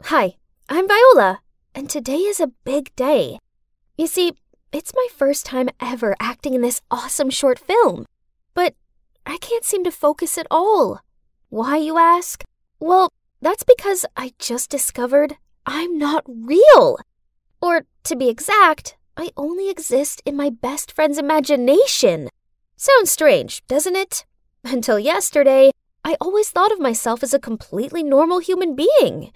Hi, I'm Viola, and today is a big day. You see, it's my first time ever acting in this awesome short film, but I can't seem to focus at all. Why, you ask? Well, that's because I just discovered I'm not real. Or, to be exact, I only exist in my best friend's imagination. Sounds strange, doesn't it? Until yesterday, I always thought of myself as a completely normal human being.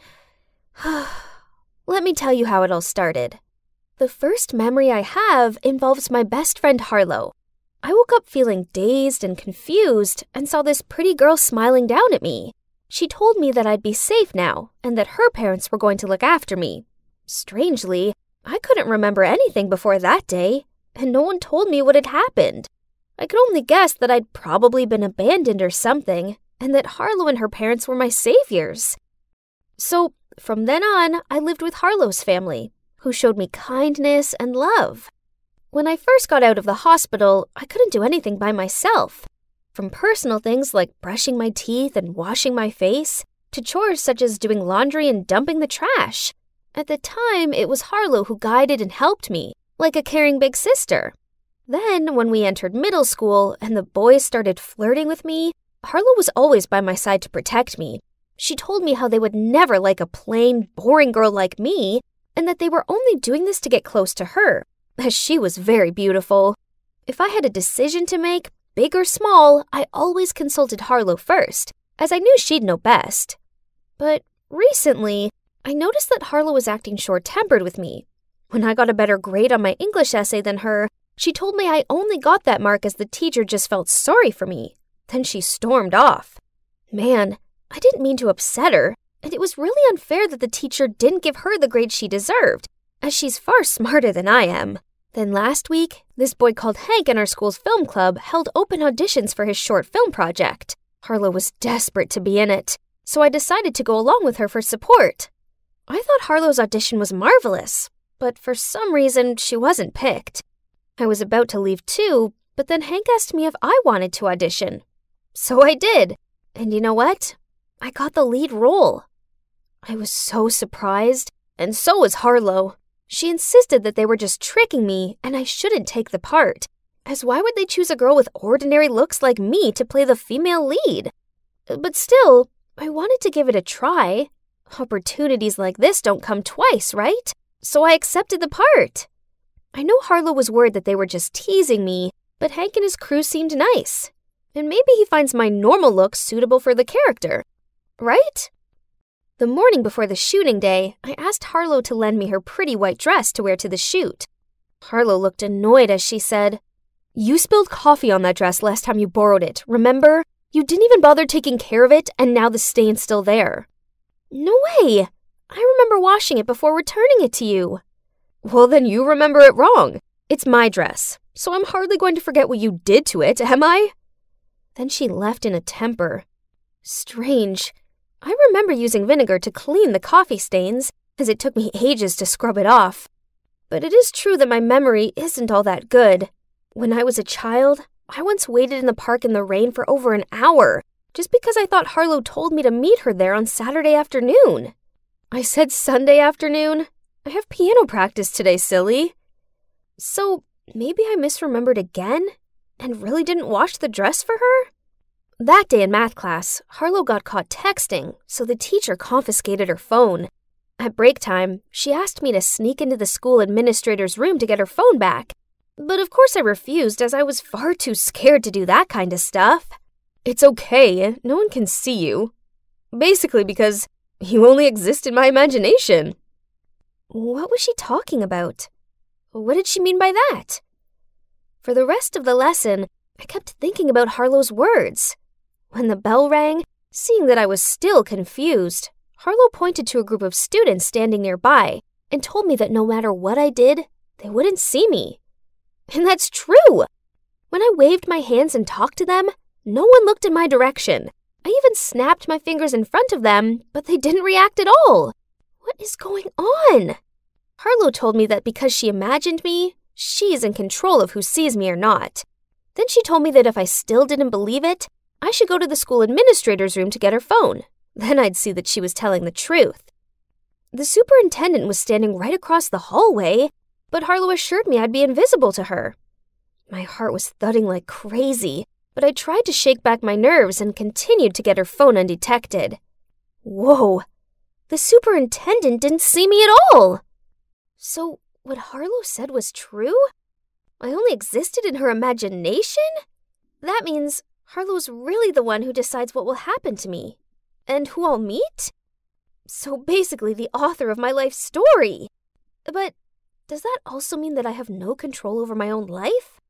Let me tell you how it all started. The first memory I have involves my best friend Harlow. I woke up feeling dazed and confused and saw this pretty girl smiling down at me. She told me that I'd be safe now and that her parents were going to look after me. Strangely, I couldn't remember anything before that day, and no one told me what had happened. I could only guess that I'd probably been abandoned or something, and that Harlow and her parents were my saviors. So, from then on, I lived with Harlow's family, who showed me kindness and love. When I first got out of the hospital, I couldn't do anything by myself. From personal things like brushing my teeth and washing my face, to chores such as doing laundry and dumping the trash. At the time, it was Harlow who guided and helped me, like a caring big sister. Then, when we entered middle school and the boys started flirting with me, Harlow was always by my side to protect me. She told me how they would never like a plain, boring girl like me, and that they were only doing this to get close to her, as she was very beautiful. If I had a decision to make, big or small, I always consulted Harlow first, as I knew she'd know best. But recently, I noticed that Harlow was acting short-tempered with me. When I got a better grade on my English essay than her, she told me I only got that mark as the teacher just felt sorry for me. Then she stormed off. Man, I didn't mean to upset her, and it was really unfair that the teacher didn't give her the grade she deserved, as she's far smarter than I am. Then last week, this boy called Hank in our school's film club held open auditions for his short film project. Harlow was desperate to be in it, so I decided to go along with her for support. I thought Harlow's audition was marvelous, but for some reason, she wasn't picked. I was about to leave too, but then Hank asked me if I wanted to audition. So I did, and you know what? I got the lead role. I was so surprised, and so was Harlow. She insisted that they were just tricking me and I shouldn't take the part, as why would they choose a girl with ordinary looks like me to play the female lead? But still, I wanted to give it a try. Opportunities like this don't come twice, right? So I accepted the part. I know Harlow was worried that they were just teasing me, but Hank and his crew seemed nice. And maybe he finds my normal look suitable for the character. Right? The morning before the shooting day, I asked Harlow to lend me her pretty white dress to wear to the shoot. Harlow looked annoyed as she said, "You spilled coffee on that dress last time you borrowed it, remember? You didn't even bother taking care of it, and now the stain's still there." "No way! I remember washing it before returning it to you." "Well, then you remember it wrong. It's my dress, so I'm hardly going to forget what you did to it, am I?" Then she left in a temper. Strange. I remember using vinegar to clean the coffee stains, as it took me ages to scrub it off. But it is true that my memory isn't all that good. When I was a child, I once waited in the park in the rain for over an hour, just because I thought Harlow told me to meet her there on Saturday afternoon. I said Sunday afternoon. I have piano practice today, silly. So maybe I misremembered again and really didn't wash the dress for her? That day in math class, Harlow got caught texting, so the teacher confiscated her phone. At break time, she asked me to sneak into the school administrator's room to get her phone back. But of course I refused, as I was far too scared to do that kind of stuff. "It's okay, no one can see you." Basically because you only exist in my imagination. What was she talking about? What did she mean by that? For the rest of the lesson, I kept thinking about Harlow's words. When the bell rang, seeing that I was still confused, Harlow pointed to a group of students standing nearby and told me that no matter what I did, they wouldn't see me. And that's true! When I waved my hands and talked to them, no one looked in my direction. I even snapped my fingers in front of them, but they didn't react at all. What is going on? Harlow told me that because she imagined me, she's in control of who sees me or not. Then she told me that if I still didn't believe it, I should go to the school administrator's room to get her phone. Then I'd see that she was telling the truth. The superintendent was standing right across the hallway, but Harlow assured me I'd be invisible to her. My heart was thudding like crazy, but I tried to shake back my nerves and continued to get her phone undetected. Whoa! The superintendent didn't see me at all! So, what Harlow said was true? I only existed in her imagination? That means Harlow's really the one who decides what will happen to me. And who I'll meet? So basically the author of my life story. But does that also mean that I have no control over my own life?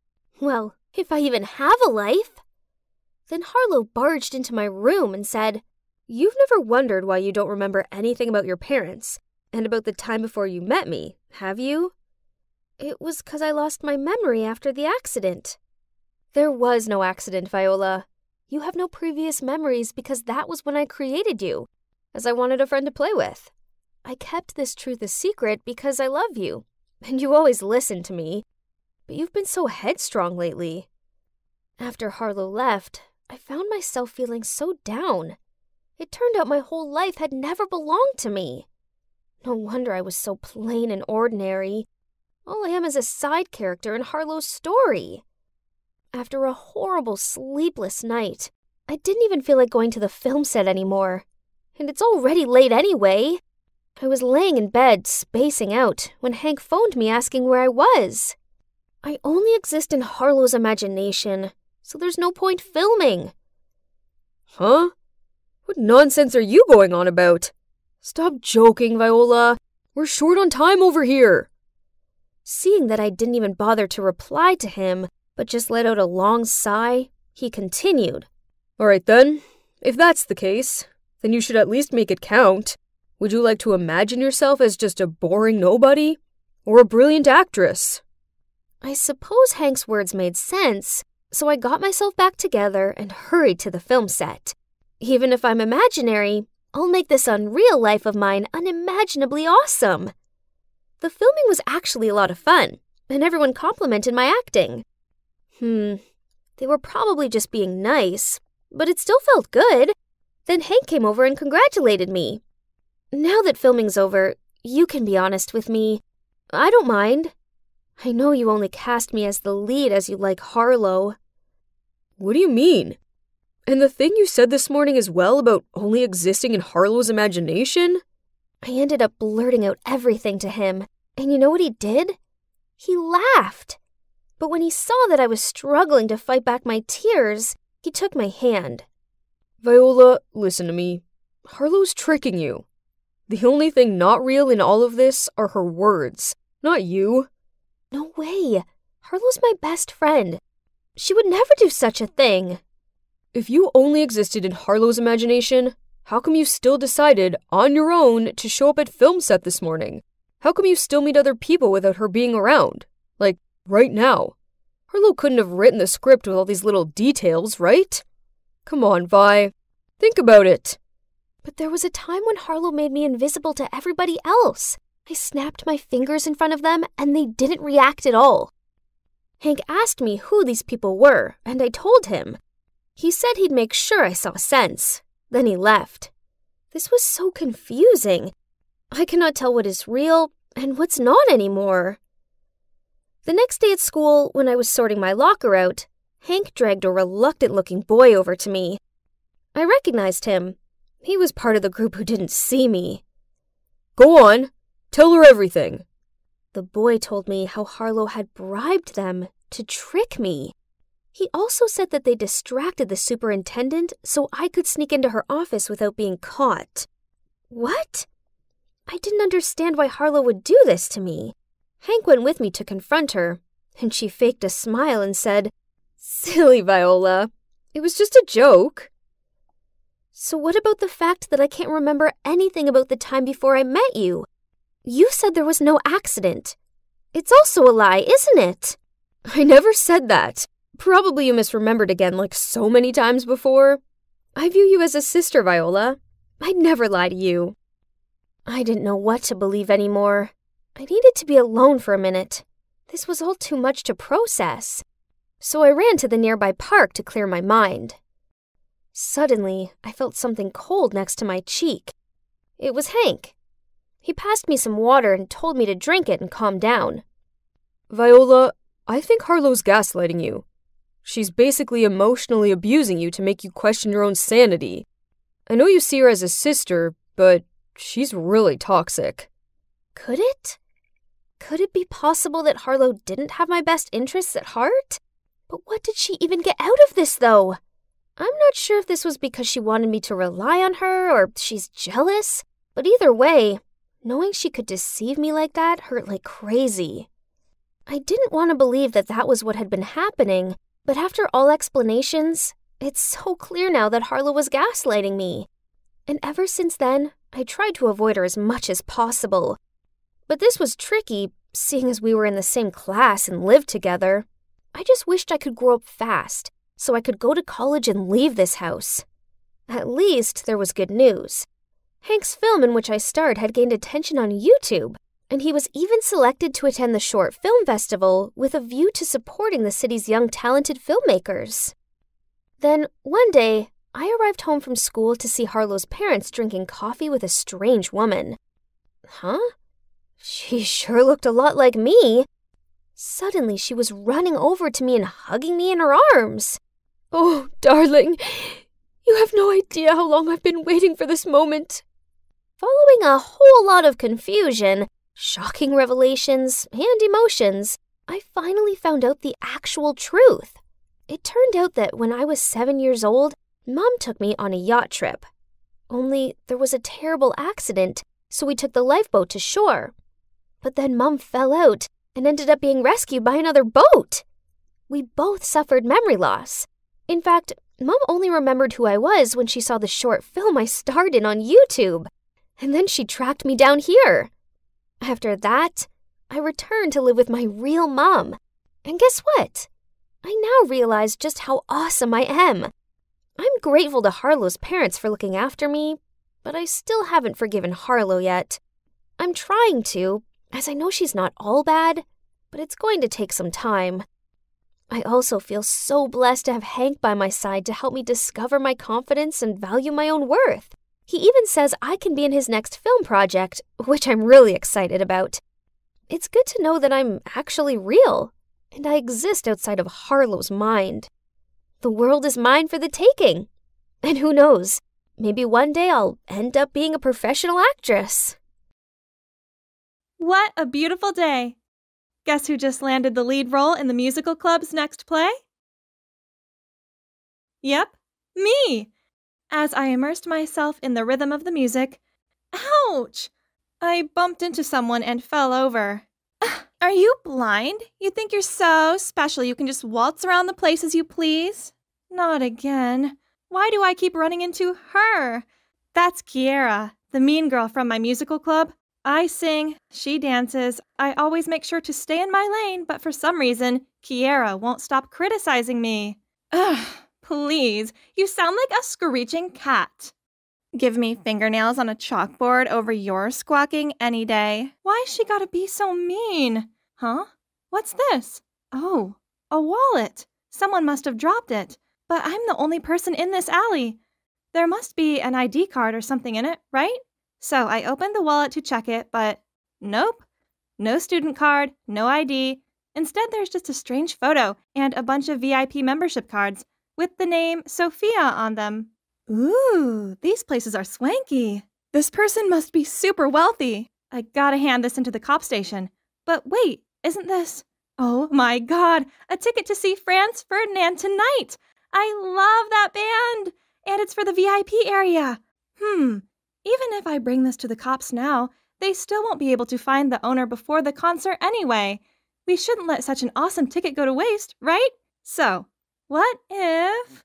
Well, if I even have a life. Then Harlow barged into my room and said, "You've never wondered why you don't remember anything about your parents and about the time before you met me, have you?" It was 'cause I lost my memory after the accident. There was no accident, Viola. You have no previous memories because that was when I created you, as I wanted a friend to play with. I kept this truth a secret because I love you, and you always listened to me. But you've been so headstrong lately. After Harlow left, I found myself feeling so down. It turned out my whole life had never belonged to me. No wonder I was so plain and ordinary. All I am is a side character in Harlow's story. After a horrible sleepless night, I didn't even feel like going to the film set anymore. And it's already late anyway. I was laying in bed, spacing out, when Hank phoned me asking where I was. I only exist in Harlow's imagination, so there's no point filming. Huh? What nonsense are you going on about? Stop joking, Viola. We're short on time over here. Seeing that I didn't even bother to reply to him, but just let out a long sigh, he continued. All right then. If that's the case, then you should at least make it count. Would you like to imagine yourself as just a boring nobody? Or a brilliant actress? I suppose Hank's words made sense, so I got myself back together and hurried to the film set. Even if I'm imaginary, I'll make this unreal life of mine unimaginably awesome. The filming was actually a lot of fun, and everyone complimented my acting. They were probably just being nice, but it still felt good. Then Hank came over and congratulated me. Now that filming's over, you can be honest with me. I don't mind. I know you only cast me as the lead as you like Harlow. What do you mean? And the thing you said this morning as well about only existing in Harlow's imagination? I ended up blurting out everything to him, and you know what he did? He laughed. But when he saw that I was struggling to fight back my tears, he took my hand. Viola, listen to me. Harlow's tricking you. The only thing not real in all of this are her words, not you. No way. Harlow's my best friend. She would never do such a thing. If you only existed in Harlow's imagination, how come you still decided, on your own, to show up at film set this morning? How come you still meet other people without her being around? Like, right now. Harlow couldn't have written the script with all these little details, right? Come on, Vi. Think about it. But there was a time when Harlow made me invisible to everybody else. I snapped my fingers in front of them, and they didn't react at all. Hank asked me who these people were, and I told him. He said he'd make sure I saw sense. Then he left. This was so confusing. I cannot tell what is real and what's not anymore. The next day at school, when I was sorting my locker out, Hank dragged a reluctant-looking boy over to me. I recognized him. He was part of the group who didn't see me. Go on. Tell her everything. The boy told me how Harlow had bribed them to trick me. He also said that they distracted the superintendent so I could sneak into her office without being caught. What? I didn't understand why Harlow would do this to me. Hank went with me to confront her, and she faked a smile and said, Silly Viola. It was just a joke. So what about the fact that I can't remember anything about the time before I met you? You said there was no accident. It's also a lie, isn't it? I never said that. Probably you misremembered again like so many times before. I view you as a sister, Viola. I'd never lie to you. I didn't know what to believe anymore. I needed to be alone for a minute. This was all too much to process. So I ran to the nearby park to clear my mind. Suddenly, I felt something cold next to my cheek. It was Hank. He passed me some water and told me to drink it and calm down. Viola, I think Harlow's gaslighting you. She's basically emotionally abusing you to make you question your own sanity. I know you see her as a sister, but she's really toxic. Could it? Could it be possible that Harlow didn't have my best interests at heart? But what did she even get out of this, though? I'm not sure if this was because she wanted me to rely on her or she's jealous, but either way, knowing she could deceive me like that hurt like crazy. I didn't want to believe that that was what had been happening, but after all explanations, it's so clear now that Harlow was gaslighting me. And ever since then, I tried to avoid her as much as possible. But this was tricky, seeing as we were in the same class and lived together. I just wished I could grow up fast, so I could go to college and leave this house. At least there was good news. Hank's film in which I starred had gained attention on YouTube, and he was even selected to attend the Short Film Festival with a view to supporting the city's young talented filmmakers. Then, one day, I arrived home from school to see Harlow's parents drinking coffee with a strange woman. Huh? She sure looked a lot like me. Suddenly, she was running over to me and hugging me in her arms. Oh, darling, you have no idea how long I've been waiting for this moment. Following a whole lot of confusion, shocking revelations, and emotions, I finally found out the actual truth. It turned out that when I was 7 years old, Mom took me on a yacht trip. Only there was a terrible accident, so we took the lifeboat to shore. But then Mom fell out and ended up being rescued by another boat. We both suffered memory loss. In fact, Mom only remembered who I was when she saw the short film I starred in on YouTube. And then she tracked me down here. After that, I returned to live with my real mom. And guess what? I now realize just how awesome I am. I'm grateful to Harlow's parents for looking after me, but I still haven't forgiven Harlow yet. I'm trying to, as I know she's not all bad, but it's going to take some time. I also feel so blessed to have Hank by my side to help me discover my confidence and value my own worth. He even says I can be in his next film project, which I'm really excited about. It's good to know that I'm actually real, and I exist outside of Harlow's mind. The world is mine for the taking. And who knows, maybe one day I'll end up being a professional actress. What a beautiful day! Guess who just landed the lead role in the musical club's next play? Yep, me! As I immersed myself in the rhythm of the music, ouch! I bumped into someone and fell over. Are you blind? You think you're so special you can just waltz around the place as you please? Not again. Why do I keep running into her? That's Kiera, the mean girl from my musical club. I sing, she dances. I always make sure to stay in my lane, but for some reason, Kiera won't stop criticizing me. Ugh, please, you sound like a screeching cat. Give me fingernails on a chalkboard over your squawking any day. Why's she gotta be so mean? Huh? What's this? Oh, a wallet. Someone must have dropped it. But I'm the only person in this alley. There must be an ID card or something in it, right? So I opened the wallet to check it, but nope. No student card, no ID. Instead, there's just a strange photo and a bunch of VIP membership cards with the name Sophia on them. Ooh, these places are swanky. This person must be super wealthy. I gotta hand this into the cop station. But wait, isn't this... Oh my god, a ticket to see Franz Ferdinand tonight! I love that band! And it's for the VIP area. Even if I bring this to the cops now, they still won't be able to find the owner before the concert anyway. We shouldn't let such an awesome ticket go to waste, right? So, what if...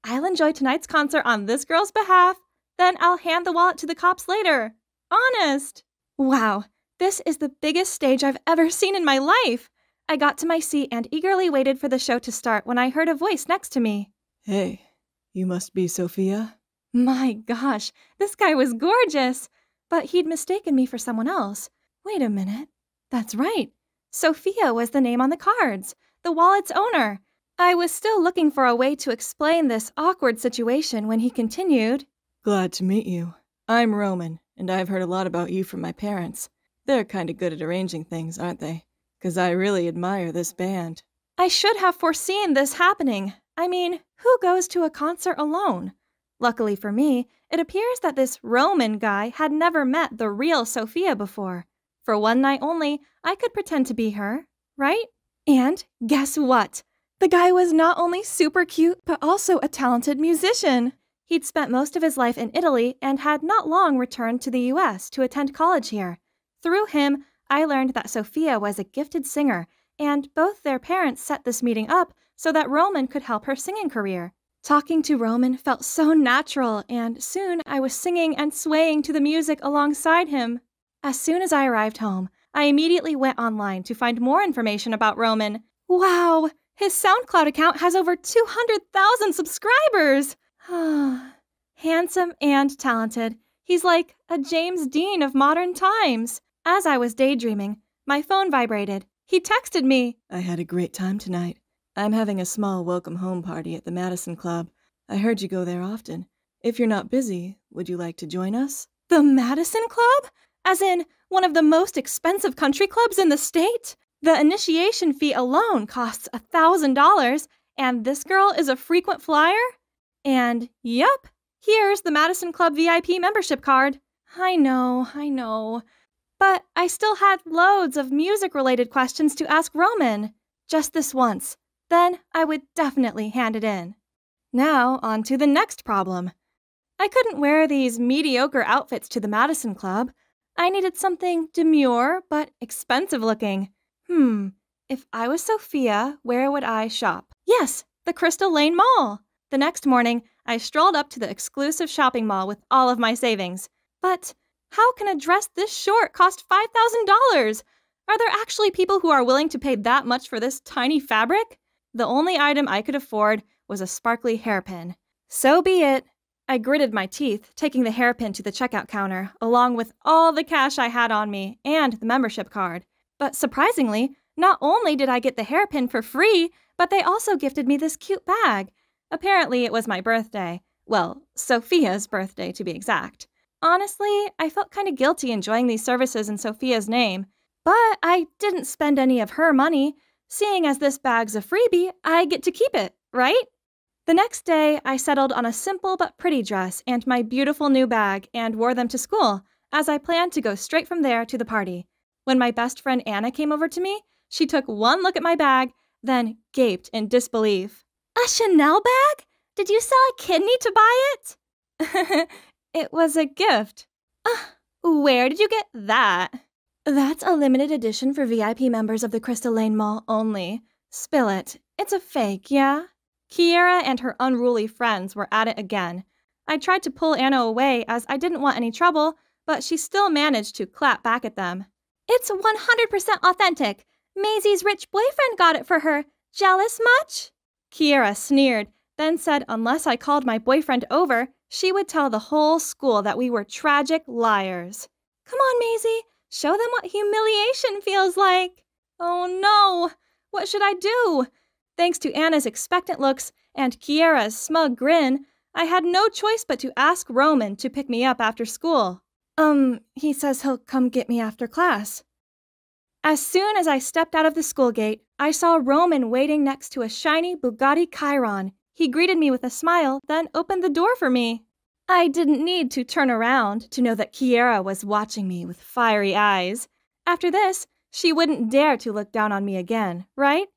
I'll enjoy tonight's concert on this girl's behalf, then I'll hand the wallet to the cops later. Honest! Wow, this is the biggest stage I've ever seen in my life. I got to my seat and eagerly waited for the show to start when I heard a voice next to me. Hey, you must be Sophia? My gosh, this guy was gorgeous! But he'd mistaken me for someone else. Wait a minute. That's right. Sophia was the name on the cards, the wallet's owner. I was still looking for a way to explain this awkward situation when he continued. Glad to meet you. I'm Roman, and I've heard a lot about you from my parents. They're kind of good at arranging things, aren't they? 'Cause I really admire this band. I should have foreseen this happening. I mean, who goes to a concert alone? Luckily for me, it appears that this Roman guy had never met the real Sophia before. For one night only, I could pretend to be her, right? And guess what? The guy was not only super cute, but also a talented musician. He'd spent most of his life in Italy and had not long returned to the US to attend college here. Through him, I learned that Sophia was a gifted singer, and both their parents set this meeting up so that Roman could help her singing career. Talking to Roman felt so natural, and soon I was singing and swaying to the music alongside him. As soon as I arrived home, I immediately went online to find more information about Roman. Wow! His SoundCloud account has over 200,000 subscribers! Handsome and talented. He's like a James Dean of modern times. As I was daydreaming, my phone vibrated. He texted me. I had a great time tonight. I'm having a small welcome home party at the Madison Club. I heard you go there often. If you're not busy, would you like to join us? The Madison Club? As in, one of the most expensive country clubs in the state? The initiation fee alone costs $1,000, and this girl is a frequent flyer? And yep, here's the Madison Club VIP membership card. I know. But I still had loads of music-related questions to ask Roman. Just this once. Then I would definitely hand it in. Now, on to the next problem. I couldn't wear these mediocre outfits to the Madison Club. I needed something demure but expensive looking. If I was Sophia, where would I shop? Yes, the Crystal Lane Mall. The next morning, I strolled up to the exclusive shopping mall with all of my savings. But how can a dress this short cost $5,000? Are there actually people who are willing to pay that much for this tiny fabric? The only item I could afford was a sparkly hairpin. So be it. I gritted my teeth, taking the hairpin to the checkout counter, along with all the cash I had on me and the membership card. But surprisingly, not only did I get the hairpin for free, but they also gifted me this cute bag. Apparently, it was my birthday. Well, Sophia's birthday, to be exact. Honestly, I felt kind of guilty enjoying these services in Sophia's name. But I didn't spend any of her money. Seeing as this bag's a freebie, I get to keep it, right? The next day, I settled on a simple but pretty dress and my beautiful new bag and wore them to school, as I planned to go straight from there to the party. When my best friend Anna came over to me, she took one look at my bag, then gaped in disbelief. A Chanel bag? Did you sell a kidney to buy it? It was a gift. Where did you get that? That's a limited edition for VIP members of the Crystal Lane Mall only. Spill it. It's a fake, yeah? Kiera and her unruly friends were at it again. I tried to pull Anna away as I didn't want any trouble, but she still managed to clap back at them. It's 100% authentic. Maisie's rich boyfriend got it for her. Jealous much? Kiera sneered, then said unless I called my boyfriend over, she would tell the whole school that we were tragic liars. Come on, Maisie. Show them what humiliation feels like. Oh no. What should I do? Thanks to Anna's expectant looks and Kiera's smug grin, I had no choice but to ask Roman to pick me up after school. He says he'll come get me after class. As soon as I stepped out of the school gate, I saw Roman waiting next to a shiny Bugatti Chiron. He greeted me with a smile, then opened the door for me. I didn't need to turn around to know that Kiera was watching me with fiery eyes. After this, she wouldn't dare to look down on me again, right?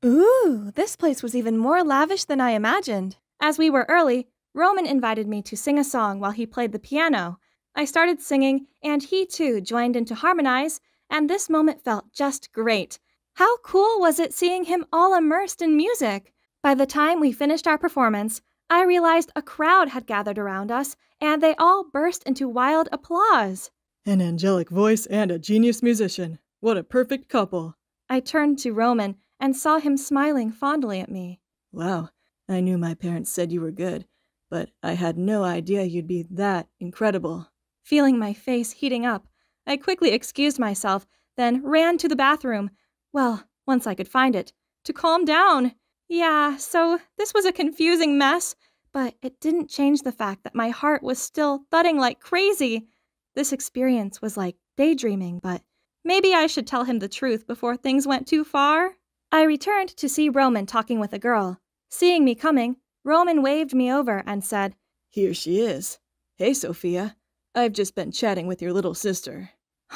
Ooh, this place was even more lavish than I imagined. As we were early, Roman invited me to sing a song while he played the piano. I started singing, and he too joined in to harmonize, and this moment felt just great. How cool was it seeing him all immersed in music? By the time we finished our performance, I realized a crowd had gathered around us, and they all burst into wild applause. An angelic voice and a genius musician. What a perfect couple. I turned to Roman and saw him smiling fondly at me. Wow, I knew my parents said you were good, but I had no idea you'd be that incredible. Feeling my face heating up, I quickly excused myself, then ran to the bathroom. Well, once I could find it, to calm down. Yeah, so this was a confusing mess, but it didn't change the fact that my heart was still thudding like crazy. This experience was like daydreaming, but maybe I should tell him the truth before things went too far. I returned to see Roman talking with a girl. Seeing me coming, Roman waved me over and said, "Here she is. Hey, Sophia. I've just been chatting with your little sister."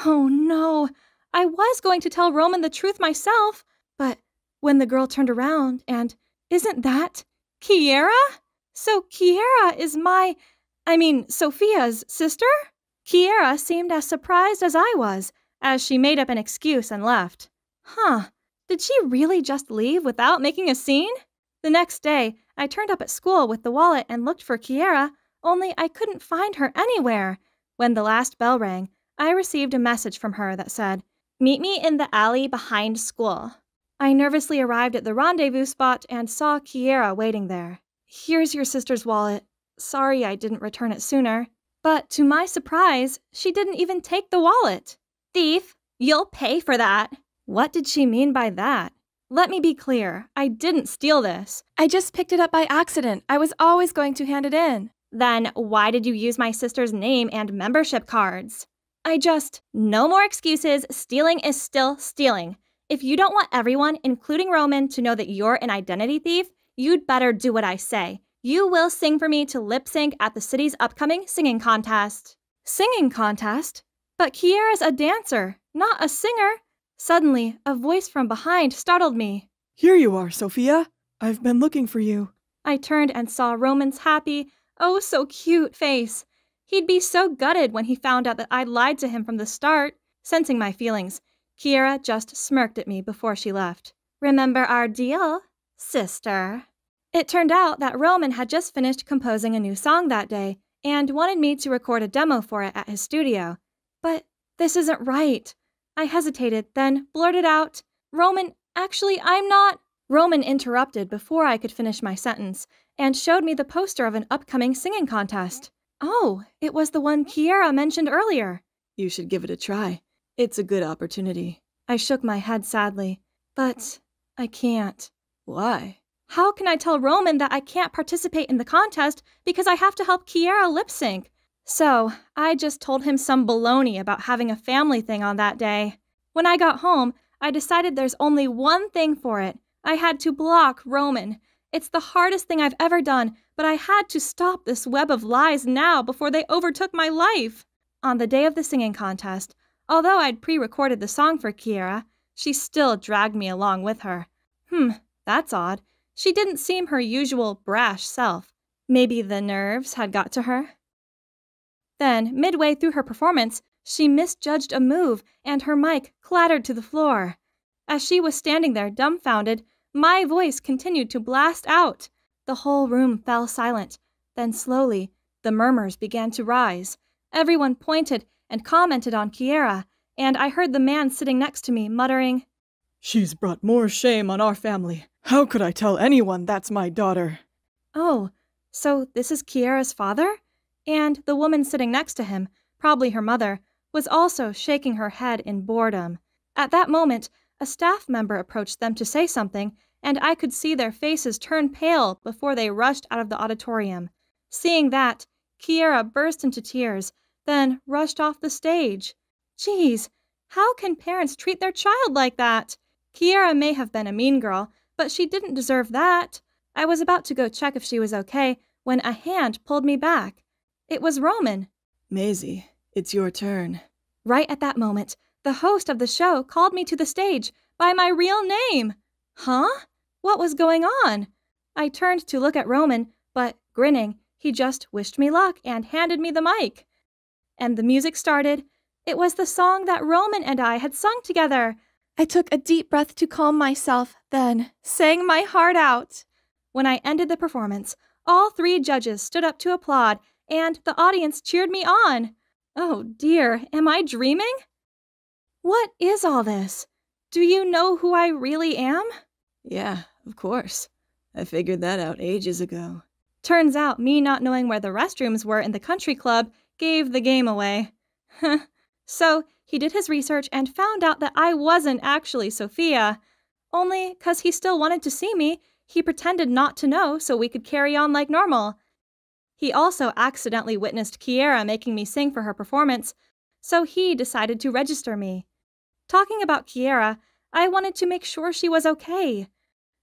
Oh no, I was going to tell Roman the truth myself, but when the girl turned around and, isn't that Kiera? So Kiera is Sophia's sister? Kiera seemed as surprised as I was, as she made up an excuse and left. Did she really just leave without making a scene? The next day, I turned up at school with the wallet and looked for Kiera, only I couldn't find her anywhere. When the last bell rang, I received a message from her that said, "Meet me in the alley behind school." I nervously arrived at the rendezvous spot and saw Kiera waiting there. "Here's your sister's wallet. Sorry I didn't return it sooner." But to my surprise, she didn't even take the wallet. "Thief, you'll pay for that." What did she mean by that? Let me be clear, I didn't steal this. I just picked it up by accident. I was always going to hand it in. Then why did you use my sister's name and membership cards? No more excuses. Stealing is still stealing. If you don't want everyone, including Roman, to know that you're an identity thief, you'd better do what I say. You will sing for me to lip sync at the city's upcoming singing contest. Singing contest? But Kiera's a dancer, not a singer. Suddenly, a voice from behind startled me. "Here you are, Sophia. I've been looking for you." I turned and saw Roman's happy, oh so cute face. He'd be so gutted when he found out that I'd lied to him from the start. Sensing my feelings, Kiera just smirked at me before she left. "Remember our deal, sister?" It turned out that Roman had just finished composing a new song that day and wanted me to record a demo for it at his studio. But this isn't right. I hesitated, then blurted out, "Roman, actually, I'm not—" Roman interrupted before I could finish my sentence and showed me the poster of an upcoming singing contest. Oh, it was the one Kiera mentioned earlier. "You should give it a try. It's a good opportunity." I shook my head sadly. "But I can't." "Why?" "How can I tell Roman that I can't participate in the contest because I have to help Kiera lip sync?" So I just told him some baloney about having a family thing on that day. When I got home, I decided there's only one thing for it. I had to block Roman. It's the hardest thing I've ever done, but I had to stop this web of lies now before they overtook my life. On the day of the singing contest, although I'd pre-recorded the song for Kiera, she still dragged me along with her. That's odd. She didn't seem her usual brash self. Maybe the nerves had got to her. Then, midway through her performance, she misjudged a move and her mic clattered to the floor. As she was standing there dumbfounded, my voice continued to blast out. The whole room fell silent. Then slowly, the murmurs began to rise. Everyone pointed and commented on Kiera, and I heard the man sitting next to me muttering, "She's brought more shame on our family. How could I tell anyone that's my daughter?" Oh, so this is Kiera's father? And the woman sitting next to him, probably her mother, was also shaking her head in boredom. At that moment, a staff member approached them to say something, and I could see their faces turn pale before they rushed out of the auditorium. Seeing that, Kiera burst into tears, then rushed off the stage. Geez, how can parents treat their child like that? Kiera may have been a mean girl, but she didn't deserve that. I was about to go check if she was okay when a hand pulled me back. It was Roman. "Maisie, it's your turn." Right at that moment, the host of the show called me to the stage by my real name. Huh? What was going on? I turned to look at Roman, but, grinning, he just wished me luck and handed me the mic. And the music started. It was the song that Roman and I had sung together. I took a deep breath to calm myself, then sang my heart out. When I ended the performance, all 3 judges stood up to applaud, and the audience cheered me on. Oh dear, am I dreaming? What is all this? Do you know who I really am? "Yeah, of course. I figured that out ages ago." Turns out me not knowing where the restrooms were in the country club gave the game away. So he did his research and found out that I wasn't actually Sophia. Only 'cause he still wanted to see me, he pretended not to know so we could carry on like normal. He also accidentally witnessed Kiera making me sing for her performance, so he decided to register me. Talking about Kiera, I wanted to make sure she was okay.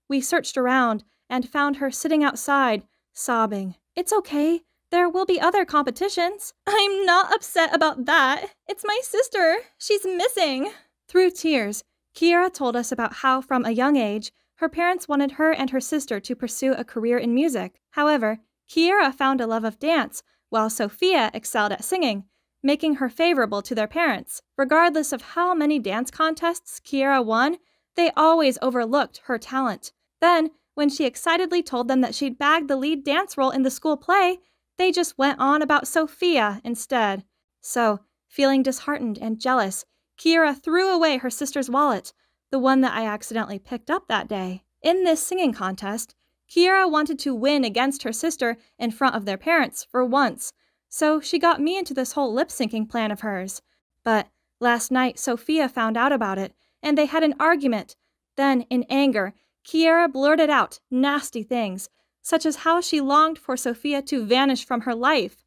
We searched around and found her sitting outside, sobbing. It's okay. There will be other competitions. I'm not upset about that. It's my sister. She's missing. Through tears, Kiera told us about how, from a young age, her parents wanted her and her sister to pursue a career in music. However, Kiera found a love of dance, while Sophia excelled at singing, making her favorable to their parents. Regardless of how many dance contests Kiera won, they always overlooked her talent. Then, when she excitedly told them that she'd bagged the lead dance role in the school play, they just went on about Sophia instead. So, feeling disheartened and jealous, Kiera threw away her sister's wallet, the one that I accidentally picked up that day. In this singing contest, Kiera wanted to win against her sister in front of their parents for once, so she got me into this whole lip-syncing plan of hers. But last night, Sophia found out about it, and they had an argument. Then, in anger, Kiera blurted out nasty things, such as how she longed for Sophia to vanish from her life.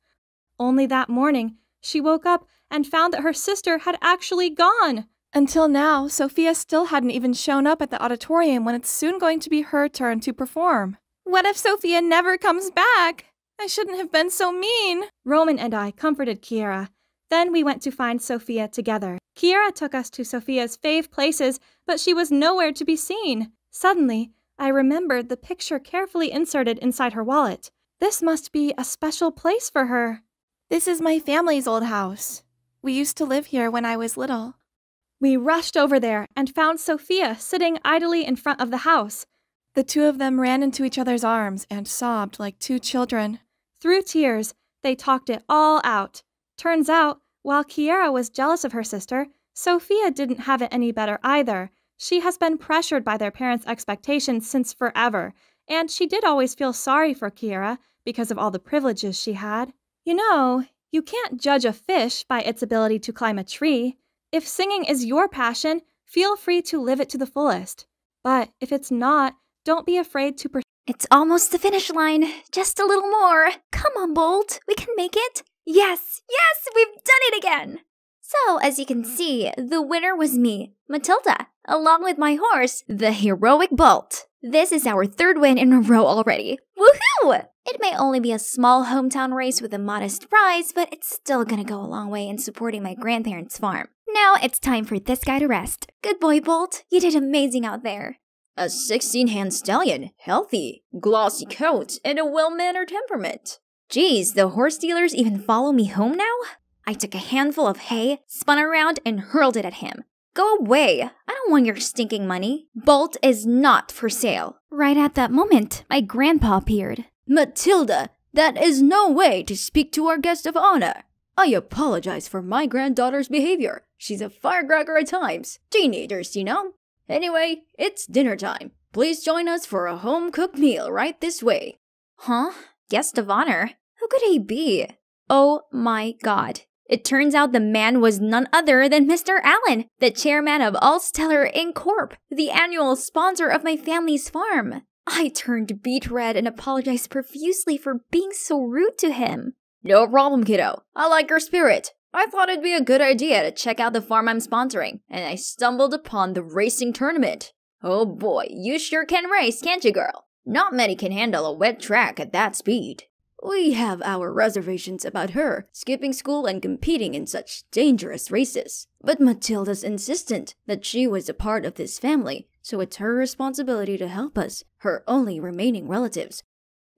Only that morning, she woke up and found that her sister had actually gone. Until now, Sophia still hadn't even shown up at the auditorium when it's soon going to be her turn to perform. What if Sophia never comes back? I shouldn't have been so mean. Roman and I comforted Kiera. Then we went to find Sophia together. Kiera took us to Sophia's fave places, but she was nowhere to be seen. Suddenly, I remembered the picture carefully inserted inside her wallet. This must be a special place for her. This is my family's old house. We used to live here when I was little. We rushed over there and found Sophia sitting idly in front of the house. The two of them ran into each other's arms and sobbed like two children. Through tears, they talked it all out. Turns out, while Kiera was jealous of her sister, Sophia didn't have it any better either. She has been pressured by their parents' expectations since forever, and she did always feel sorry for Kiera because of all the privileges she had. You know, you can't judge a fish by its ability to climb a tree. If singing is your passion, feel free to live it to the fullest. But if it's not, don't be afraid to pursue. It's almost the finish line. Just a little more. Come on, Bolt. We can make it. Yes, we've done it again. So, as you can see, the winner was me, Matilda, along with my horse, the heroic Bolt. This is our third win in a row already. Woohoo! It may only be a small hometown race with a modest prize, but it's still gonna go a long way in supporting my grandparents' farm. Now it's time for this guy to rest. Good boy, Bolt. You did amazing out there. A 16-hand stallion, healthy, glossy coat, and a well-mannered temperament. Geez, the horse dealers even follow me home now? I took a handful of hay, spun around, and hurled it at him. Go away! I don't want your stinking money. Bolt is not for sale. Right at that moment, my grandpa appeared. Matilda, that is no way to speak to our guest of honor. I apologize for my granddaughter's behavior. She's a firecracker at times. Teenagers, you know. Anyway, it's dinner time. Please join us for a home-cooked meal right this way. Huh? Guest of honor? Who could he be? Oh my god. It turns out the man was none other than Mr. Allen, the chairman of Allstellar Inc. Corp., the annual sponsor of my family's farm. I turned beet red and apologized profusely for being so rude to him. No problem, kiddo. I like your spirit. I thought it'd be a good idea to check out the farm I'm sponsoring, and I stumbled upon the racing tournament. Oh boy, you sure can race, can't you, girl? Not many can handle a wet track at that speed. We have our reservations about her skipping school and competing in such dangerous races. But Matilda's insistent that she was a part of this family, so it's her responsibility to help us, her only remaining relatives.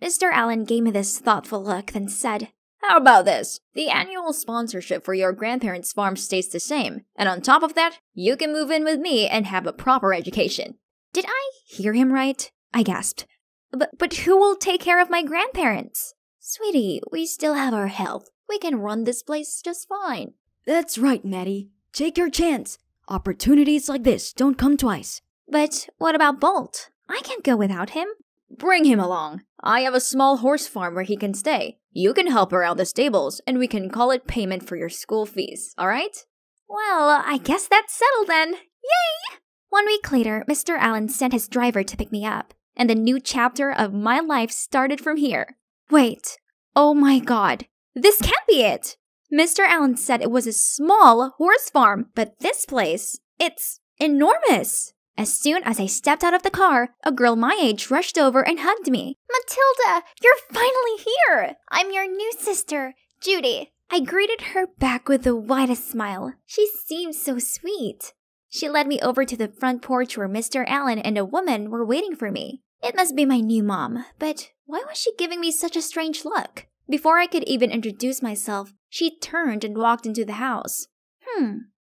Mr. Allen gave me this thoughtful look, then said, How about this? The annual sponsorship for your grandparents' farm stays the same, and on top of that, you can move in with me and have a proper education. Did I hear him right? I gasped. But who will take care of my grandparents? Sweetie, we still have our health. We can run this place just fine. That's right, Maddie. Take your chance. Opportunities like this don't come twice. But what about Bolt? I can't go without him. Bring him along. I have a small horse farm where he can stay. You can help around the stables, and we can call it payment for your school fees, alright? Well, I guess that's settled then. Yay! 1 week later, Mr. Allen sent his driver to pick me up, and the new chapter of my life started from here. Wait. Oh my god. This can't be it! Mr. Allen said it was a small horse farm, but this place, it's enormous. As soon as I stepped out of the car, a girl my age rushed over and hugged me. Matilda, you're finally here! I'm your new sister, Judy. I greeted her back with the widest smile. She seemed so sweet. She led me over to the front porch where Mr. Allen and a woman were waiting for me. It must be my new mom, but why was she giving me such a strange look? Before I could even introduce myself, she turned and walked into the house.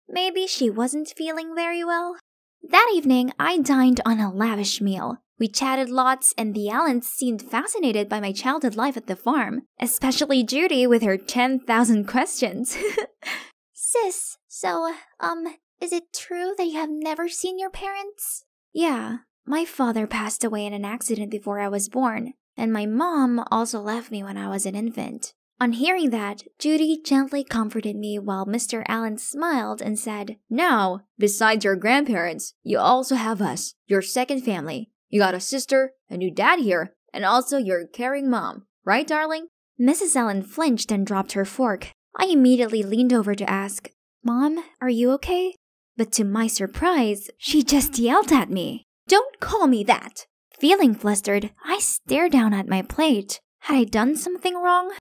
Maybe she wasn't feeling very well. That evening, I dined on a lavish meal. We chatted lots, and the Allens seemed fascinated by my childhood life at the farm, especially Judy with her 10,000 questions. Sis, is it true that you have never seen your parents? Yeah, my father passed away in an accident before I was born, and my mom also left me when I was an infant. On hearing that, Judy gently comforted me while Mr. Allen smiled and said, "Now, besides your grandparents, you also have us, your second family. You got a sister, a new dad here, and also your caring mom. Right, darling?" Mrs. Allen flinched and dropped her fork. I immediately leaned over to ask, "Mom, are you okay?" But to my surprise, she just yelled at me, "Don't call me that!" Feeling flustered, I stared down at my plate. Had I done something wrong?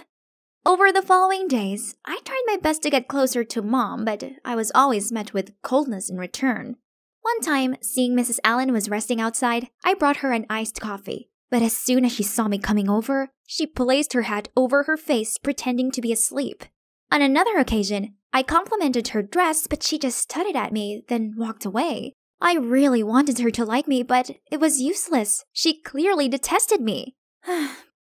Over the following days, I tried my best to get closer to Mom, but I was always met with coldness in return. One time, seeing Mrs. Allen was resting outside, I brought her an iced coffee. But as soon as she saw me coming over, she placed her hat over her face, pretending to be asleep. On another occasion, I complimented her dress, but she just tutted at me, then walked away. I really wanted her to like me, but it was useless. She clearly detested me.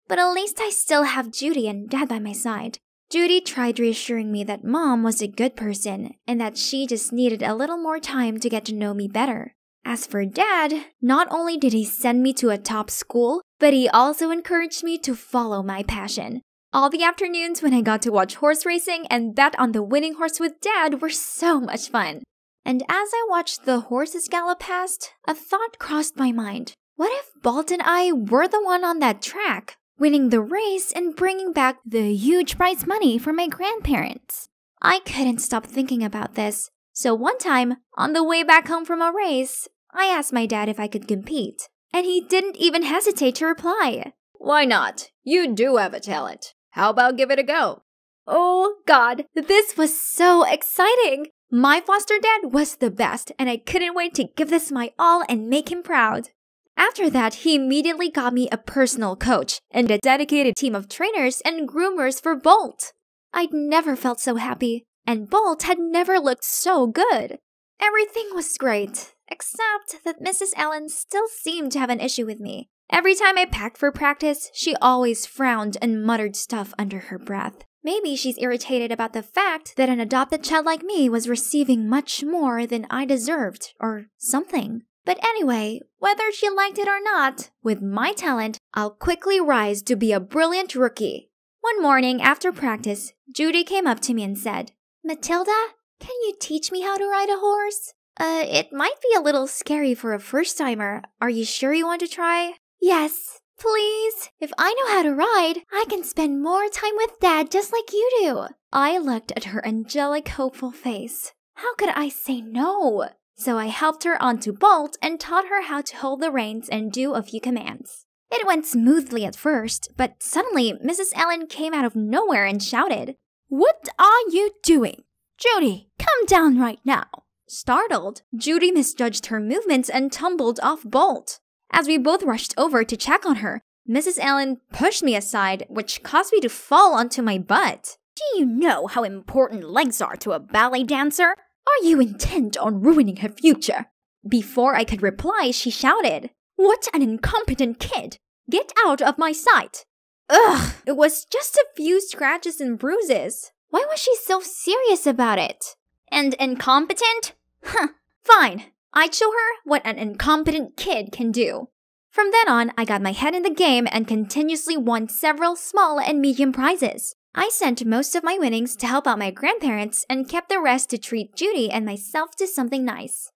But at least I still have Judy and Dad by my side. Judy tried reassuring me that Mom was a good person and that she just needed a little more time to get to know me better. As for Dad, not only did he send me to a top school, but he also encouraged me to follow my passion. All the afternoons when I got to watch horse racing and bet on the winning horse with Dad were so much fun. And as I watched the horses gallop past, a thought crossed my mind. What if Balt and I were the one on that track, winning the race and bringing back the huge prize money for my grandparents? I couldn't stop thinking about this. So one time, on the way back home from a race, I asked my dad if I could compete. And he didn't even hesitate to reply. Why not? You do have a talent. How about give it a go? Oh God, this was so exciting! My foster dad was the best, and I couldn't wait to give this my all and make him proud. After that, he immediately got me a personal coach and a dedicated team of trainers and groomers for Bolt. I'd never felt so happy, and Bolt had never looked so good. Everything was great, except that Mrs. Allen still seemed to have an issue with me. Every time I packed for practice, she always frowned and muttered stuff under her breath. Maybe she's irritated about the fact that an adopted child like me was receiving much more than I deserved, or something. But anyway, whether she liked it or not, with my talent, I'll quickly rise to be a brilliant rookie. One morning after practice, Judy came up to me and said, "Matilda, can you teach me how to ride a horse? It might be a little scary for a first-timer. Are you sure you want to try?" "Yes, please. If I know how to ride, I can spend more time with Dad just like you do." I looked at her angelic, hopeful face. How could I say no? So I helped her onto Bolt and taught her how to hold the reins and do a few commands. It went smoothly at first, but suddenly Mrs. Allen came out of nowhere and shouted, "What are you doing? Judy, come down right now." Startled, Judy misjudged her movements and tumbled off Bolt. As we both rushed over to check on her, Mrs. Allen pushed me aside, which caused me to fall onto my butt. "Do you know how important legs are to a ballet dancer? Are you intent on ruining her future?" Before I could reply, she shouted, "What an incompetent kid! Get out of my sight!" Ugh, it was just a few scratches and bruises. Why was she so serious about it? And incompetent? Huh, fine. I'd show her what an incompetent kid can do. From then on, I got my head in the game and continuously won several small and medium prizes. I sent most of my winnings to help out my grandparents and kept the rest to treat Judy and myself to something nice.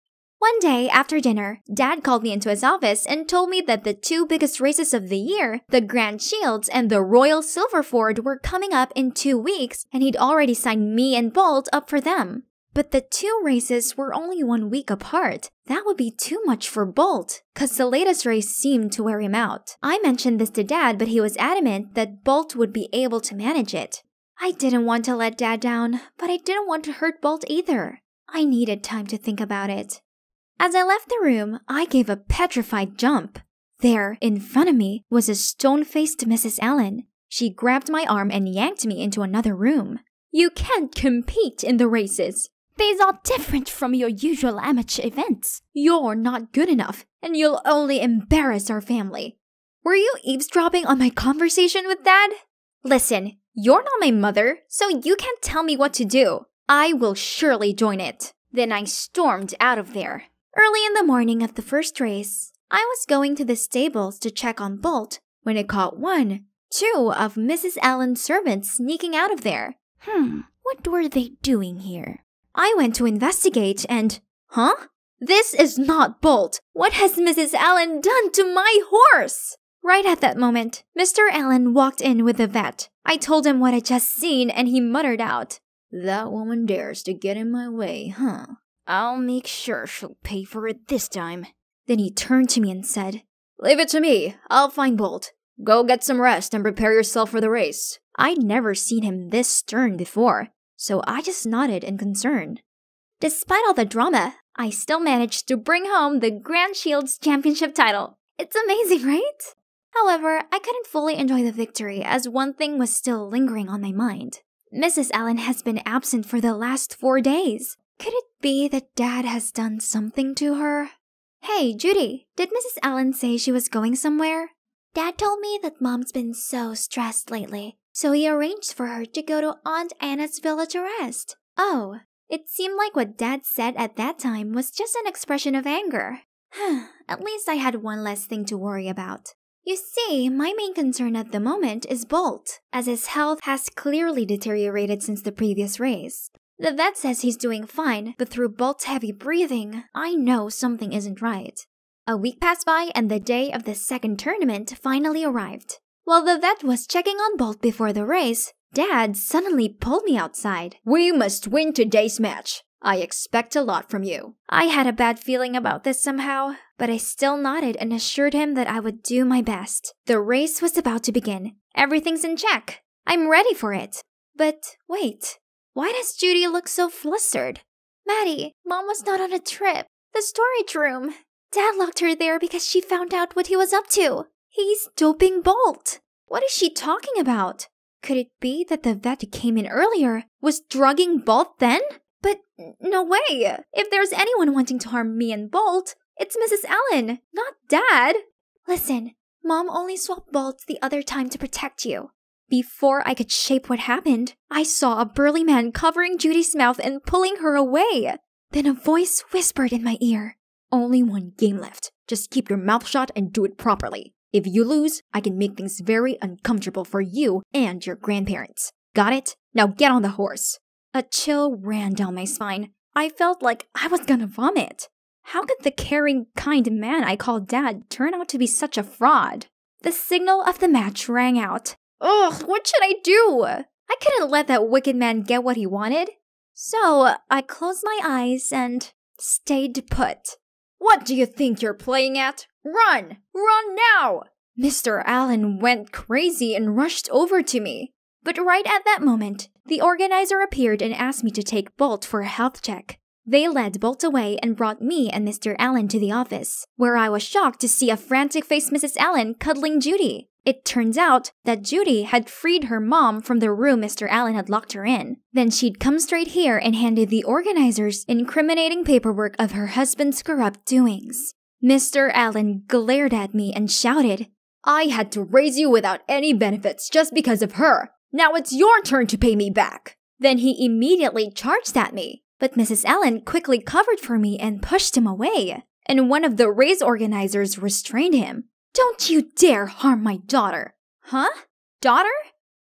One day after dinner, Dad called me into his office and told me that the two biggest races of the year, the Grand Shields and the Royal Silverford, were coming up in 2 weeks, and he'd already signed me and Bolt up for them. But the two races were only 1 week apart. That would be too much for Bolt, cause the latest race seemed to wear him out. I mentioned this to Dad, but he was adamant that Bolt would be able to manage it. I didn't want to let Dad down, but I didn't want to hurt Bolt either. I needed time to think about it. As I left the room, I gave a petrified jump. There, in front of me, was a stone-faced Mrs. Allen. She grabbed my arm and yanked me into another room. You can't compete in the races. These are different from your usual amateur events. You're not good enough, and you'll only embarrass our family. Were you eavesdropping on my conversation with Dad? Listen, you're not my mother, so you can't tell me what to do. I will surely join it. Then I stormed out of there. Early in the morning of the first race, I was going to the stables to check on Bolt when I caught two of Mrs. Allen's servants sneaking out of there. What were they doing here? I went to investigate and... Huh? This is not Bolt. What has Mrs. Allen done to my horse? Right at that moment, Mr. Allen walked in with the vet. I told him what I'd just seen and he muttered out, "That woman dares to get in my way, huh? I'll make sure she'll pay for it this time." Then he turned to me and said, "Leave it to me. I'll find Bolt. Go get some rest and prepare yourself for the race." I'd never seen him this stern before, so I just nodded in concern. Despite all the drama, I still managed to bring home the Grand Shields Championship title. It's amazing, right? However, I couldn't fully enjoy the victory as one thing was still lingering on my mind. Mrs. Allen has been absent for the last 4 days. Could it be that Dad has done something to her? Hey, Judy, did Mrs. Allen say she was going somewhere? Dad told me that Mom's been so stressed lately, so he arranged for her to go to Aunt Anna's villa to rest. Oh, it seemed like what Dad said at that time was just an expression of anger. At least I had one less thing to worry about. You see, my main concern at the moment is Bolt, as his health has clearly deteriorated since the previous race. The vet says he's doing fine, but through Bolt's heavy breathing, I know something isn't right. A week passed by and the day of the second tournament finally arrived. While the vet was checking on Bolt before the race, Dad suddenly pulled me outside. "We must win today's match. I expect a lot from you." I had a bad feeling about this somehow, but I still nodded and assured him that I would do my best. The race was about to begin. Everything's in check. I'm ready for it. But wait, why does Judy look so flustered? Maddie, Mom was not on a trip. The storage room. Dad locked her there because she found out what he was up to. He's doping Bolt. What is she talking about? Could it be that the vet who came in earlier was drugging Bolt then? But no way! If there's anyone wanting to harm me and Bolt, it's Mrs. Allen, not Dad. Listen, Mom only swapped Bolt the other time to protect you. Before I could shape what happened, I saw a burly man covering Judy's mouth and pulling her away. Then a voice whispered in my ear, "Only one game left. Just keep your mouth shut and do it properly. If you lose, I can make things very uncomfortable for you and your grandparents. Got it? Now get on the horse." A chill ran down my spine. I felt like I was gonna vomit. How could the caring, kind man I called Dad turn out to be such a fraud? The signal of the match rang out. Ugh, what should I do? I couldn't let that wicked man get what he wanted. So I closed my eyes and stayed put. "What do you think you're playing at? Run! Run now!" Mr. Allen went crazy and rushed over to me. But right at that moment, the organizer appeared and asked me to take Bolt for a health check. They led Bolt away and brought me and Mr. Allen to the office, where I was shocked to see a frantic-faced Mrs. Allen cuddling Judy. It turns out that Judy had freed her mom from the room Mr. Allen had locked her in. Then she'd come straight here and handed the organizers incriminating paperwork of her husband's corrupt doings. Mr. Allen glared at me and shouted, "I had to raise you without any benefits just because of her. Now it's your turn to pay me back." Then he immediately charged at me, but Mrs. Allen quickly covered for me and pushed him away, and one of the race organizers restrained him. "Don't you dare harm my daughter." "Huh? Daughter?"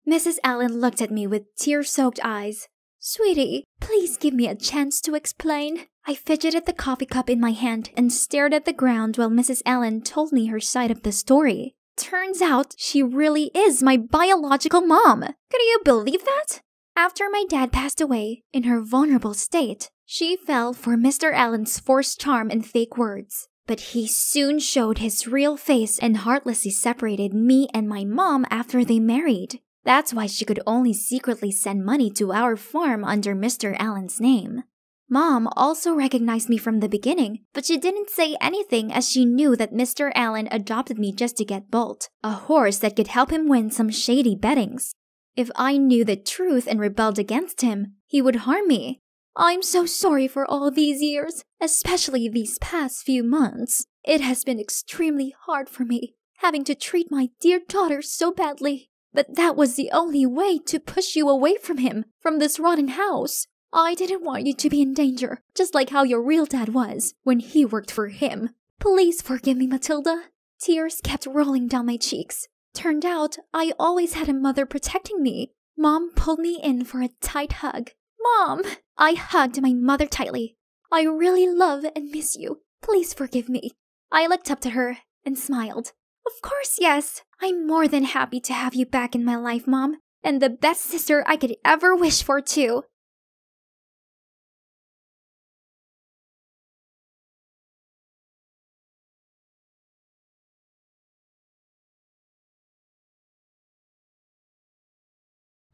Mrs. Allen looked at me with tear-soaked eyes. "Sweetie, please give me a chance to explain. I fidgeted the coffee cup in my hand and stared at the ground while Mrs. Allen told me her side of the story. Turns out she really is my biological mom. Can you believe that? After my dad passed away, in her vulnerable state, she fell for Mr. Allen's forced charm and fake words. But he soon showed his real face and heartlessly separated me and my mom after they married. That's why she could only secretly send money to our farm under Mr. Allen's name. Mom also recognized me from the beginning, but she didn't say anything as she knew that Mr. Allen adopted me just to get Bolt, a horse that could help him win some shady bettings. If I knew the truth and rebelled against him, he would harm me. I'm so sorry for all these years, especially these past few months. It has been extremely hard for me, having to treat my dear daughter so badly. But that was the only way to push you away from him, from this rotten house. I didn't want you to be in danger, just like how your real dad was when he worked for him. Please forgive me, Matilda. Tears kept rolling down my cheeks. Turned out, I always had a mother protecting me. Mom pulled me in for a tight hug. Mom! I hugged my mother tightly. I really love and miss you. Please forgive me. I looked up to her and smiled. Of course, yes. I'm more than happy to have you back in my life, Mom. And the best sister I could ever wish for, too.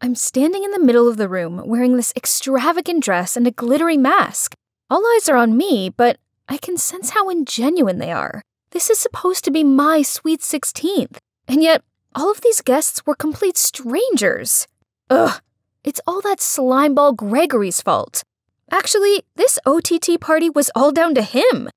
I'm standing in the middle of the room wearing this extravagant dress and a glittery mask. All eyes are on me, but I can sense how ingenuine they are. This is supposed to be my sweet 16th, and yet all of these guests were complete strangers. Ugh, it's all that slimeball Gregory's fault. Actually, this OTT party was all down to him.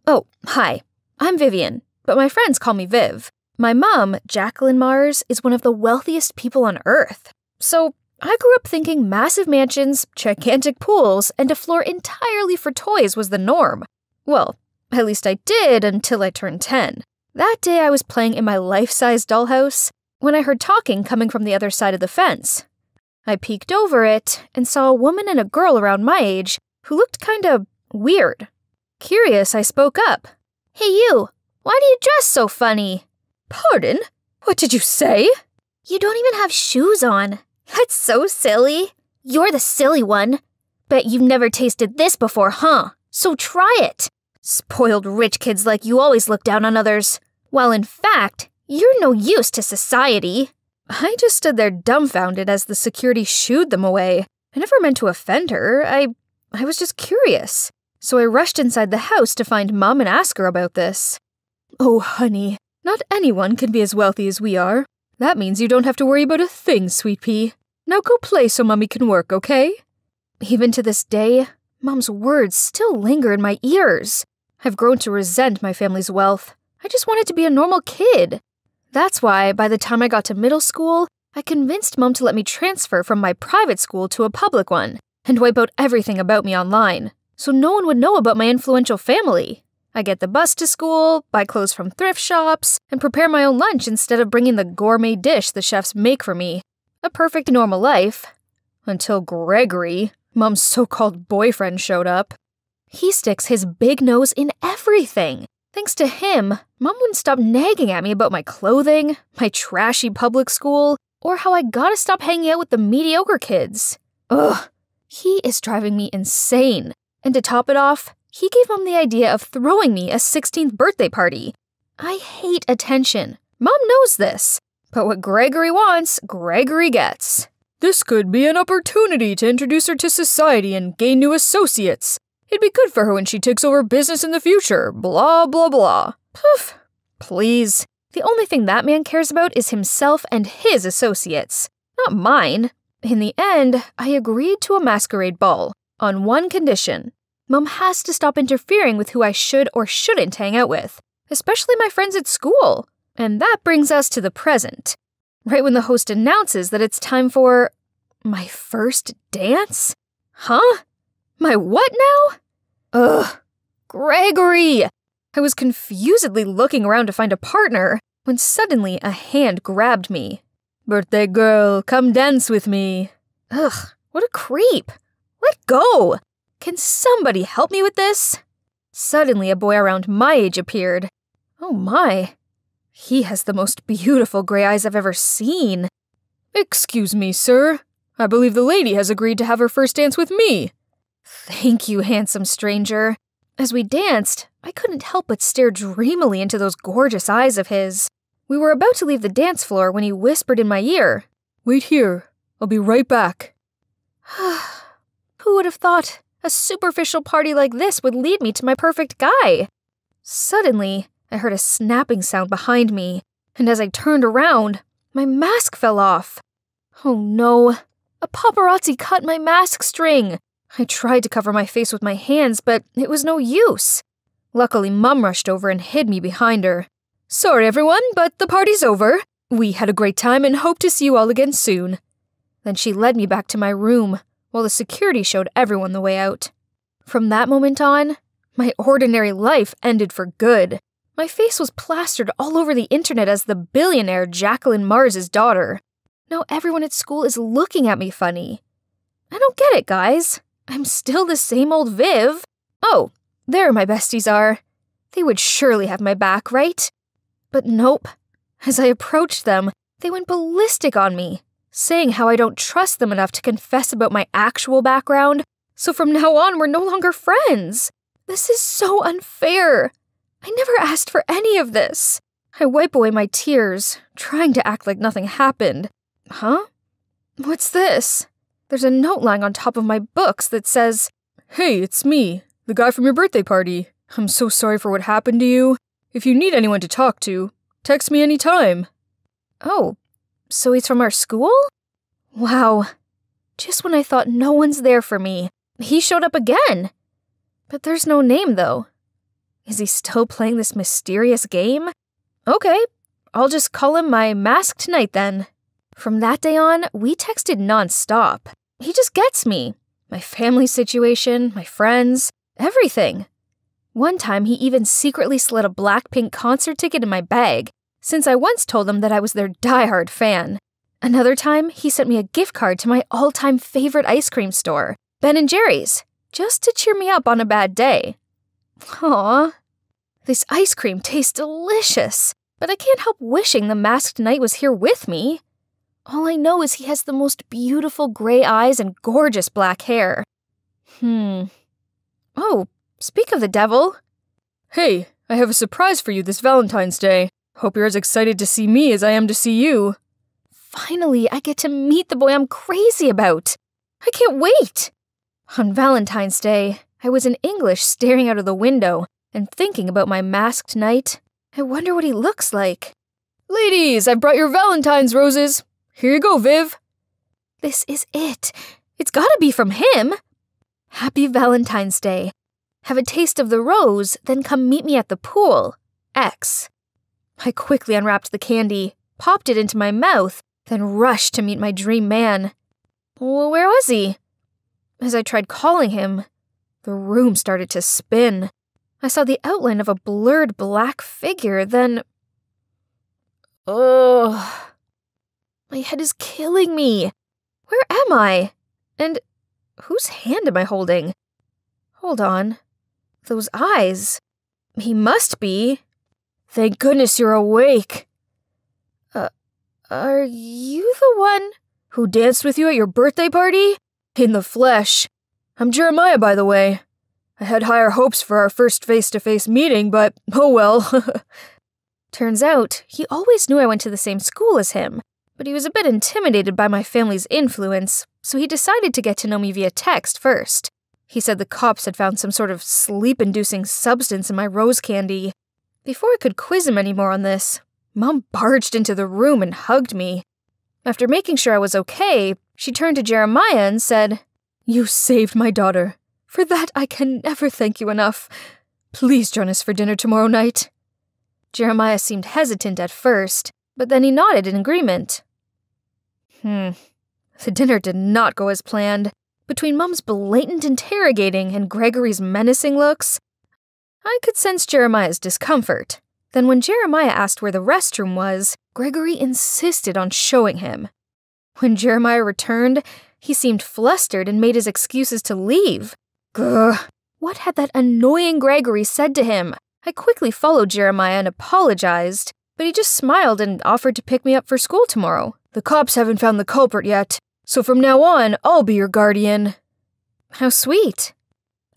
Oh, hi, I'm Vivian, but my friends call me Viv. My mom, Jacqueline Mars, is one of the wealthiest people on Earth. So, I grew up thinking massive mansions, gigantic pools, and a floor entirely for toys was the norm. Well, at least I did until I turned 10. That day I was playing in my life-size dollhouse when I heard talking coming from the other side of the fence. I peeked over it and saw a woman and a girl around my age who looked kinda weird. Curious, I spoke up. Hey you, why do you dress so funny? Pardon? What did you say? You don't even have shoes on. That's so silly. You're the silly one. Bet you've never tasted this before, huh? So try it. Spoiled rich kids like you always look down on others. While in fact, you're no use to society. I just stood there dumbfounded as the security shooed them away. I never meant to offend her. I was just curious. So I rushed inside the house to find Mom and ask her about this. Oh, honey, not anyone can be as wealthy as we are. That means you don't have to worry about a thing, sweet pea. Now go play so Mommy can work, okay? Even to this day, Mom's words still linger in my ears. I've grown to resent my family's wealth. I just wanted to be a normal kid. That's why, by the time I got to middle school, I convinced Mom to let me transfer from my private school to a public one and wipe out everything about me online, so no one would know about my influential family. I get the bus to school, buy clothes from thrift shops, and prepare my own lunch instead of bringing the gourmet dish the chefs make for me. A perfect normal life. Until Gregory, Mom's so-called boyfriend, showed up. He sticks his big nose in everything. Thanks to him, Mom wouldn't stop nagging at me about my clothing, my trashy public school, or how I gotta stop hanging out with the mediocre kids. Ugh, he is driving me insane. And to top it off, he gave Mom the idea of throwing me a 16th birthday party. I hate attention. Mom knows this. But what Gregory wants, Gregory gets. This could be an opportunity to introduce her to society and gain new associates. It'd be good for her when she takes over business in the future. Blah, blah, blah. Poof. Please. The only thing that man cares about is himself and his associates. Not mine. In the end, I agreed to a masquerade ball. On one condition. Mom has to stop interfering with who I should or shouldn't hang out with, especially my friends at school. And that brings us to the present. Right when the host announces that it's time for my first dance? Huh? My what now? Ugh. Gregory! I was confusedly looking around to find a partner when suddenly a hand grabbed me. Birthday girl, come dance with me. Ugh, what a creep. Let go! Can somebody help me with this? Suddenly, a boy around my age appeared. Oh my. He has the most beautiful gray eyes I've ever seen. Excuse me, sir. I believe the lady has agreed to have her first dance with me. Thank you, handsome stranger. As we danced, I couldn't help but stare dreamily into those gorgeous eyes of his. We were about to leave the dance floor when he whispered in my ear, "Wait here. I'll be right back." Who would have thought a superficial party like this would lead me to my perfect guy? Suddenly, I heard a snapping sound behind me, and as I turned around, my mask fell off. Oh no, a paparazzi cut my mask string. I tried to cover my face with my hands, but it was no use. Luckily, Mum rushed over and hid me behind her. Sorry everyone, but the party's over. We had a great time and hope to see you all again soon. Then she led me back to my room, while the security showed everyone the way out. From that moment on, my ordinary life ended for good. My face was plastered all over the internet as the billionaire Jacqueline Mars' daughter. Now everyone at school is looking at me funny. I don't get it, guys. I'm still the same old Viv. Oh, there my besties are. They would surely have my back, right? But nope. As I approached them, they went ballistic on me, saying how I don't trust them enough to confess about my actual background, so from now on we're no longer friends. This is so unfair. I never asked for any of this. I wipe away my tears, trying to act like nothing happened. Huh? What's this? There's a note lying on top of my books that says, "Hey, it's me, the guy from your birthday party. I'm so sorry for what happened to you. If you need anyone to talk to, text me anytime." Oh, so he's from our school? Wow. Just when I thought no one's there for me, he showed up again. But there's no name, though. Is he still playing this mysterious game? Okay, I'll just call him my masked knight then. From that day on, we texted nonstop. He just gets me. My family situation, my friends, everything. One time, he even secretly slid a Blackpink concert ticket in my bag, since I once told him that I was their diehard fan. Another time, he sent me a gift card to my all-time favorite ice cream store, Ben & Jerry's, just to cheer me up on a bad day. Aww. This ice cream tastes delicious, but I can't help wishing the masked knight was here with me. All I know is he has the most beautiful gray eyes and gorgeous black hair. Oh, speak of the devil. Hey, I have a surprise for you this Valentine's Day. Hope you're as excited to see me as I am to see you. Finally, I get to meet the boy I'm crazy about. I can't wait. On Valentine's Day, I was in English staring out of the window and thinking about my masked knight. I wonder what he looks like. Ladies, I've brought your Valentine's roses. Here you go, Viv. This is it. It's gotta be from him. Happy Valentine's Day. Have a taste of the rose, then come meet me at the pool. X. I quickly unwrapped the candy, popped it into my mouth, then rushed to meet my dream man. Well, where was he? As I tried calling him, the room started to spin. I saw the outline of a blurred black figure, then... Ugh. My head is killing me. Where am I? And whose hand am I holding? Hold on. Those eyes. He must be. Thank goodness you're awake. Are you the one who danced with you at your birthday party? In the flesh. I'm Jeremiah, by the way. I had higher hopes for our first face-to-face meeting, but oh well. Turns out, he always knew I went to the same school as him, but he was a bit intimidated by my family's influence, so he decided to get to know me via text first. He said the cops had found some sort of sleep-inducing substance in my rose candy. Before I could quiz him anymore on this, Mom barged into the room and hugged me. After making sure I was okay, she turned to Jeremiah and said, "You saved my daughter. For that, I can never thank you enough. Please join us for dinner tomorrow night." Jeremiah seemed hesitant at first, but then he nodded in agreement. The dinner did not go as planned. Between Mom's blatant interrogating and Gregory's menacing looks, I could sense Jeremiah's discomfort. Then when Jeremiah asked where the restroom was, Gregory insisted on showing him. When Jeremiah returned, he seemed flustered and made his excuses to leave. Grr. What had that annoying Gregory said to him? I quickly followed Jeremiah and apologized, but he just smiled and offered to pick me up for school tomorrow. The cops haven't found the culprit yet, so from now on, I'll be your guardian. How sweet.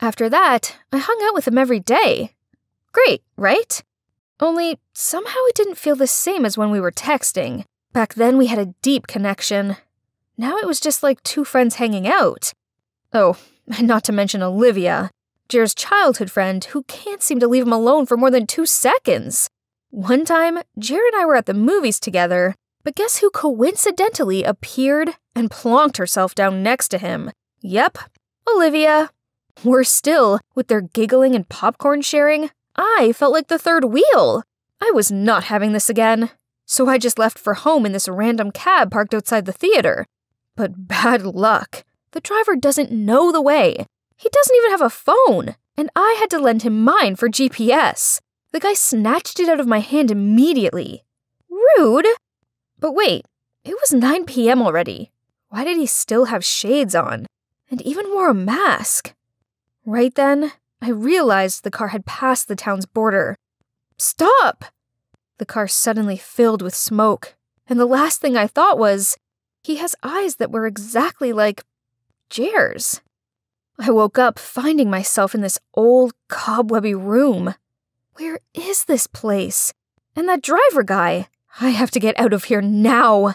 After that, I hung out with him every day. Great, right? Only, somehow it didn't feel the same as when we were texting. Back then we had a deep connection. Now it was just like two friends hanging out. Oh, and not to mention Olivia, Jer's childhood friend who can't seem to leave him alone for more than 2 seconds. One time, Jer and I were at the movies together, but guess who coincidentally appeared and plonked herself down next to him? Yep, Olivia. Worse still, with their giggling and popcorn sharing, I felt like the third wheel. I was not having this again, so I just left for home in this random cab parked outside the theater. But bad luck. The driver doesn't know the way. He doesn't even have a phone, and I had to lend him mine for GPS. The guy snatched it out of my hand immediately. Rude. But wait, it was 9 p.m. already. Why did he still have shades on? And even wore a mask? Right then, I realized the car had passed the town's border. Stop! The car suddenly filled with smoke, and the last thing I thought was, he has eyes that were exactly like Jer's. I woke up finding myself in this old, cobwebby room. Where is this place? And that driver guy? I have to get out of here now.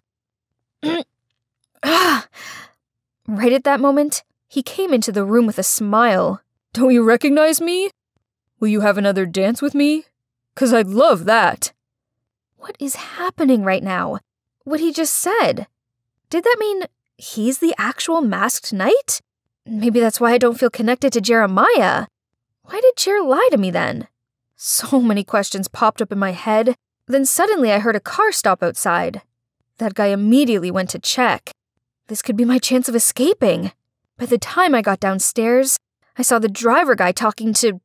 Right at that moment, he came into the room with a smile. Don't you recognize me? Will you have another dance with me? 'Cause I'd love that. What is happening right now? What he just said. Did that mean he's the actual masked knight? Maybe that's why I don't feel connected to Jeremiah. Why did Jer lie to me then? So many questions popped up in my head. Then suddenly I heard a car stop outside. That guy immediately went to check. This could be my chance of escaping. By the time I got downstairs, I saw the driver guy talking to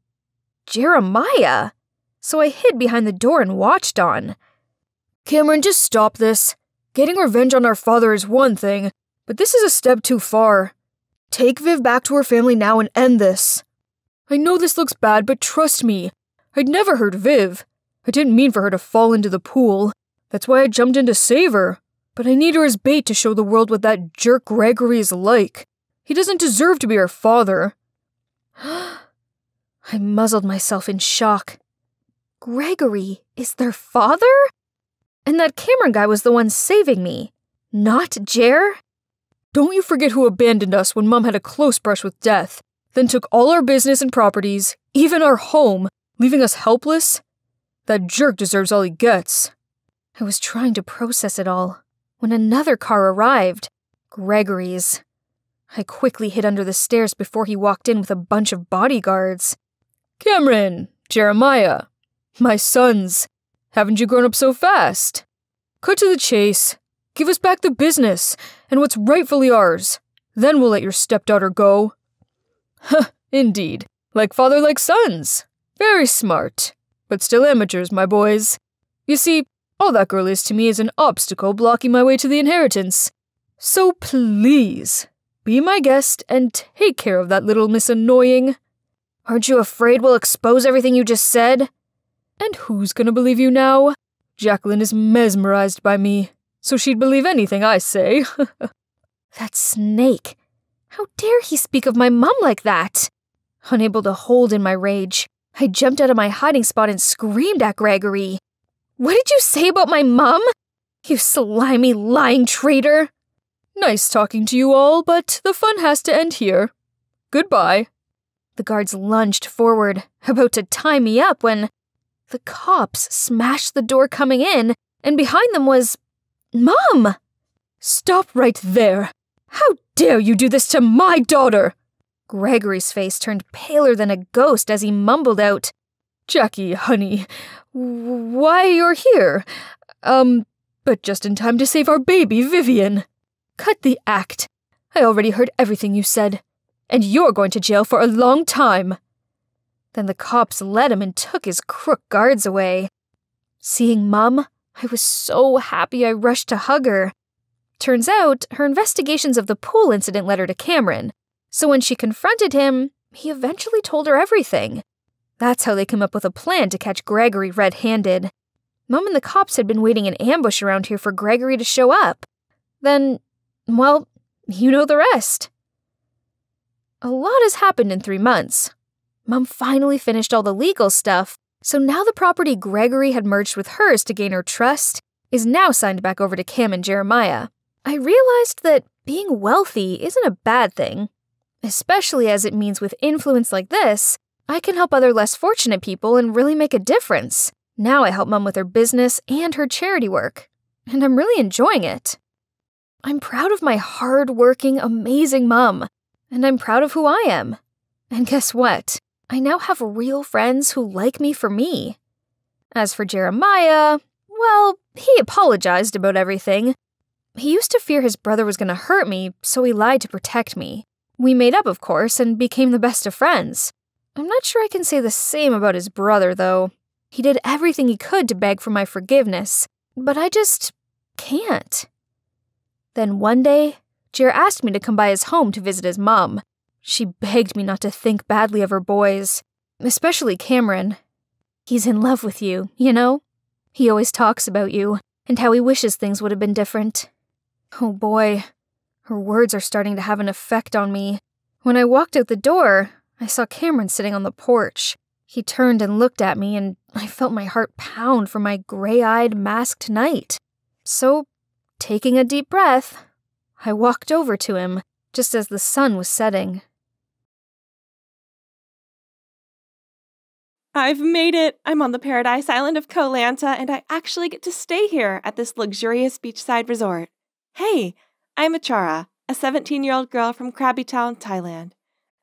Jeremiah. So I hid behind the door and watched on. Cameron, just stop this. Getting revenge on our father is one thing, but this is a step too far. Take Viv back to her family now and end this. I know this looks bad, but trust me, I'd never hurt Viv. I didn't mean for her to fall into the pool. That's why I jumped in to save her. But I need her as bait to show the world what that jerk Gregory is like. He doesn't deserve to be her father. I muzzled myself in shock. Gregory is their father? And that Cameron guy was the one saving me, not Jer? Don't you forget who abandoned us when Mom had a close brush with death, then took all our business and properties, even our home, leaving us helpless? That jerk deserves all he gets. I was trying to process it all when another car arrived, Gregory's. I quickly hid under the stairs before he walked in with a bunch of bodyguards. Cameron, Jeremiah, my sons, haven't you grown up so fast? Cut to the chase. Give us back the business and what's rightfully ours. Then we'll let your stepdaughter go. Huh, indeed. Like father, like sons. Very smart. But still amateurs, my boys. You see, all that girl is to me is an obstacle blocking my way to the inheritance. So please, be my guest and take care of that little Miss Annoying. Aren't you afraid we'll expose everything you just said? And who's gonna believe you now? Jacqueline is mesmerized by me, so she'd believe anything I say. That snake. How dare he speak of my mom like that? Unable to hold in my rage, I jumped out of my hiding spot and screamed at Gregory. What did you say about my mom? You slimy, lying traitor. Nice talking to you all, but the fun has to end here. Goodbye. The guards lunged forward, about to tie me up when the cops smashed the door coming in, and behind them was Mom! Stop right there! How dare you do this to my daughter? Gregory's face turned paler than a ghost as he mumbled out, Jackie, honey, why you're here? But just in time to save our baby, Vivian. Cut the act. I already heard everything you said, and you're going to jail for a long time. Then the cops led him and took his crook guards away. Seeing Mom, I was so happy I rushed to hug her. Turns out, her investigations of the pool incident led her to Cameron, so when she confronted him, he eventually told her everything. That's how they came up with a plan to catch Gregory red-handed. Mom and the cops had been waiting in ambush around here for Gregory to show up. Then, well, you know the rest. A lot has happened in 3 months. Mom finally finished all the legal stuff, so now the property Gregory had merged with hers to gain her trust is now signed back over to Cam and Jeremiah. I realized that being wealthy isn't a bad thing, especially as it means with influence like this, I can help other less fortunate people and really make a difference. Now I help Mom with her business and her charity work, and I'm really enjoying it. I'm proud of my hard-working, amazing mom, and I'm proud of who I am. And guess what? I now have real friends who like me for me. As for Jeremiah, well, he apologized about everything. He used to fear his brother was going to hurt me, so he lied to protect me. We made up, of course, and became the best of friends. I'm not sure I can say the same about his brother, though. He did everything he could to beg for my forgiveness, but I just can't. Then one day, Jer asked me to come by his home to visit his mom. She begged me not to think badly of her boys, especially Cameron. He's in love with you, you know? He always talks about you, and how he wishes things would have been different. Oh boy, her words are starting to have an effect on me. When I walked out the door, I saw Cameron sitting on the porch. He turned and looked at me, and I felt my heart pound for my gray-eyed, masked knight. So, taking a deep breath, I walked over to him, just as the sun was setting. I've made it! I'm on the paradise island of Koh Lanta, and I actually get to stay here at this luxurious beachside resort. Hey, I'm Achara, a 17-year-old girl from Krabi Town, Thailand.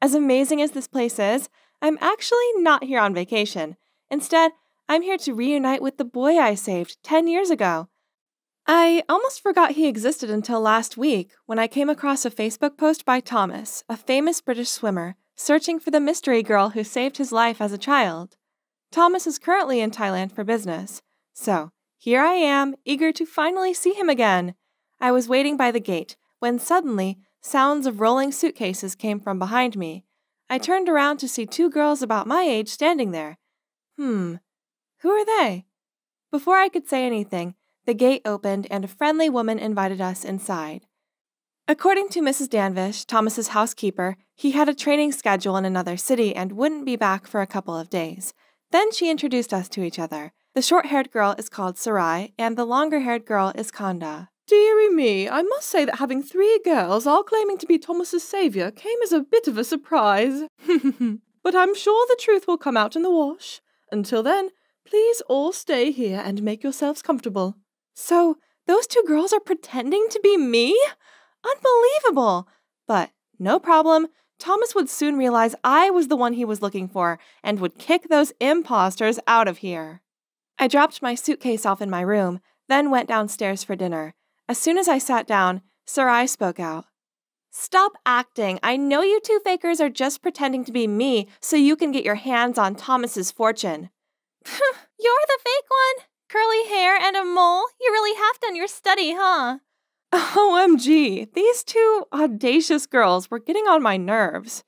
As amazing as this place is, I'm actually not here on vacation. Instead, I'm here to reunite with the boy I saved 10 years ago. I almost forgot he existed until last week when I came across a Facebook post by Thomas, a famous British swimmer, searching for the mystery girl who saved his life as a child. Thomas is currently in Thailand for business, so here I am, eager to finally see him again. I was waiting by the gate when suddenly sounds of rolling suitcases came from behind me. I turned around to see 2 girls about my age standing there. Who are they? Before I could say anything, the gate opened and a friendly woman invited us inside. According to Mrs. Danvish, Thomas's housekeeper, he had a training schedule in another city and wouldn't be back for a couple of days. Then she introduced us to each other. The short-haired girl is called Sarai, and the longer-haired girl is Kanda. Dearie me, I must say that having 3 girls all claiming to be Thomas's savior came as a bit of a surprise. But I'm sure the truth will come out in the wash. Until then, please all stay here and make yourselves comfortable. So, those 2 girls are pretending to be me? Unbelievable! But no problem. Thomas would soon realize I was the one he was looking for and would kick those imposters out of here. I dropped my suitcase off in my room, then went downstairs for dinner. As soon as I sat down, Sarai spoke out. Stop acting. I know you 2 fakers are just pretending to be me so you can get your hands on Thomas's fortune. You're the fake one? Curly hair and a mole? You really have done your study, huh? OMG, these 2 audacious girls were getting on my nerves.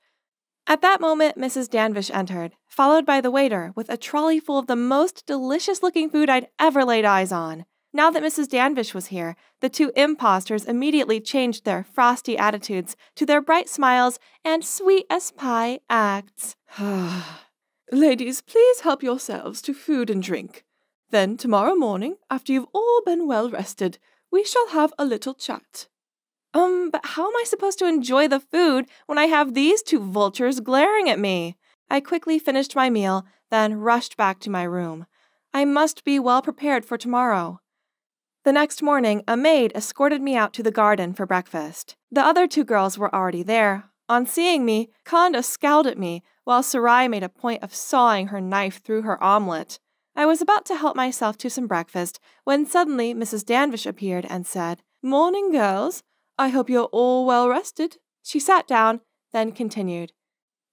At that moment, Mrs. Danvish entered, followed by the waiter with a trolley full of the most delicious-looking food I'd ever laid eyes on. Now that Mrs. Danvish was here, the 2 imposters immediately changed their frosty attitudes to their bright smiles and sweet-as-pie acts. Ladies, please help yourselves to food and drink. Then tomorrow morning, after you've all been well rested, we shall have a little chat. But how am I supposed to enjoy the food when I have these 2 vultures glaring at me? I quickly finished my meal, then rushed back to my room. I must be well prepared for tomorrow. The next morning, a maid escorted me out to the garden for breakfast. The other 2 girls were already there. On seeing me, Kanda scowled at me, while Sarai made a point of sawing her knife through her omelet. I was about to help myself to some breakfast when suddenly Mrs. Danvish appeared and said, Morning, girls. I hope you're all well rested. She sat down, then continued.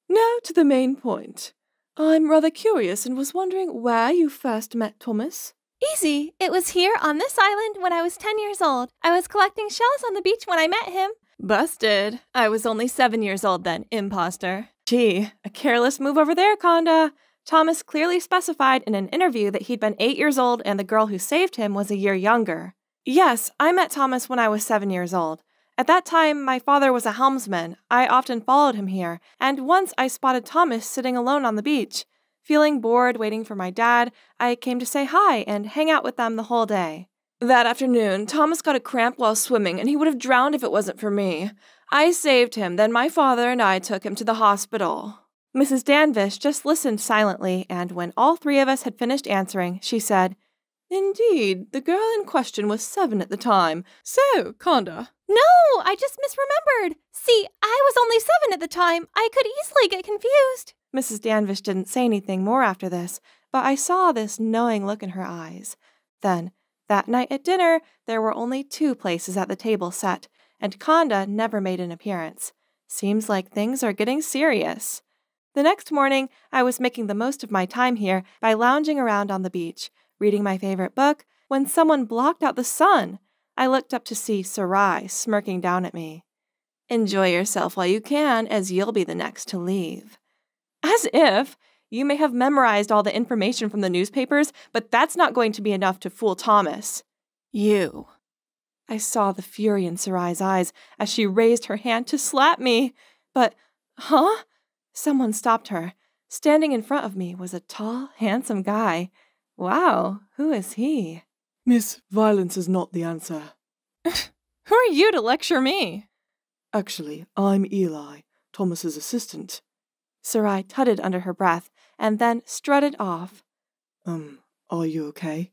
Now to the main point. I'm rather curious and was wondering where you first met Thomas. Easy. It was here on this island when I was 10 years old. I was collecting shells on the beach when I met him. Busted. I was only 7 years old then, imposter. Gee, a careless move over there, Conda. Thomas clearly specified in an interview that he'd been 8 years old and the girl who saved him was a year younger. Yes, I met Thomas when I was 7 years old. At that time, my father was a helmsman. I often followed him here, and once I spotted Thomas sitting alone on the beach. Feeling bored waiting for my dad, I came to say hi and hang out with them the whole day. That afternoon, Thomas got a cramp while swimming, and he would have drowned if it wasn't for me. I saved him, then my father and I took him to the hospital. Mrs. Danvish just listened silently, and when all three of us had finished answering, she said, Indeed, the girl in question was 7 at the time. So, Conda. No, I just misremembered. See, I was only 7 at the time. I could easily get confused. Mrs. Danvish didn't say anything more after this, but I saw this knowing look in her eyes. Then, that night at dinner, there were only 2 places at the table set, and Conda never made an appearance. Seems like things are getting serious. The next morning, I was making the most of my time here by lounging around on the beach, reading my favorite book, when someone blocked out the sun. I looked up to see Sarai smirking down at me. Enjoy yourself while you can, as you'll be the next to leave. As if! You may have memorized all the information from the newspapers, but that's not going to be enough to fool Thomas. You. I saw the fury in Sarai's eyes as she raised her hand to slap me. But, huh? Someone stopped her. Standing in front of me was a tall, handsome guy. Wow, who is he? Miss, violence is not the answer. Who are you to lecture me? Actually, I'm Eli, Thomas's assistant. Sarai tutted under her breath and then strutted off. Are you okay?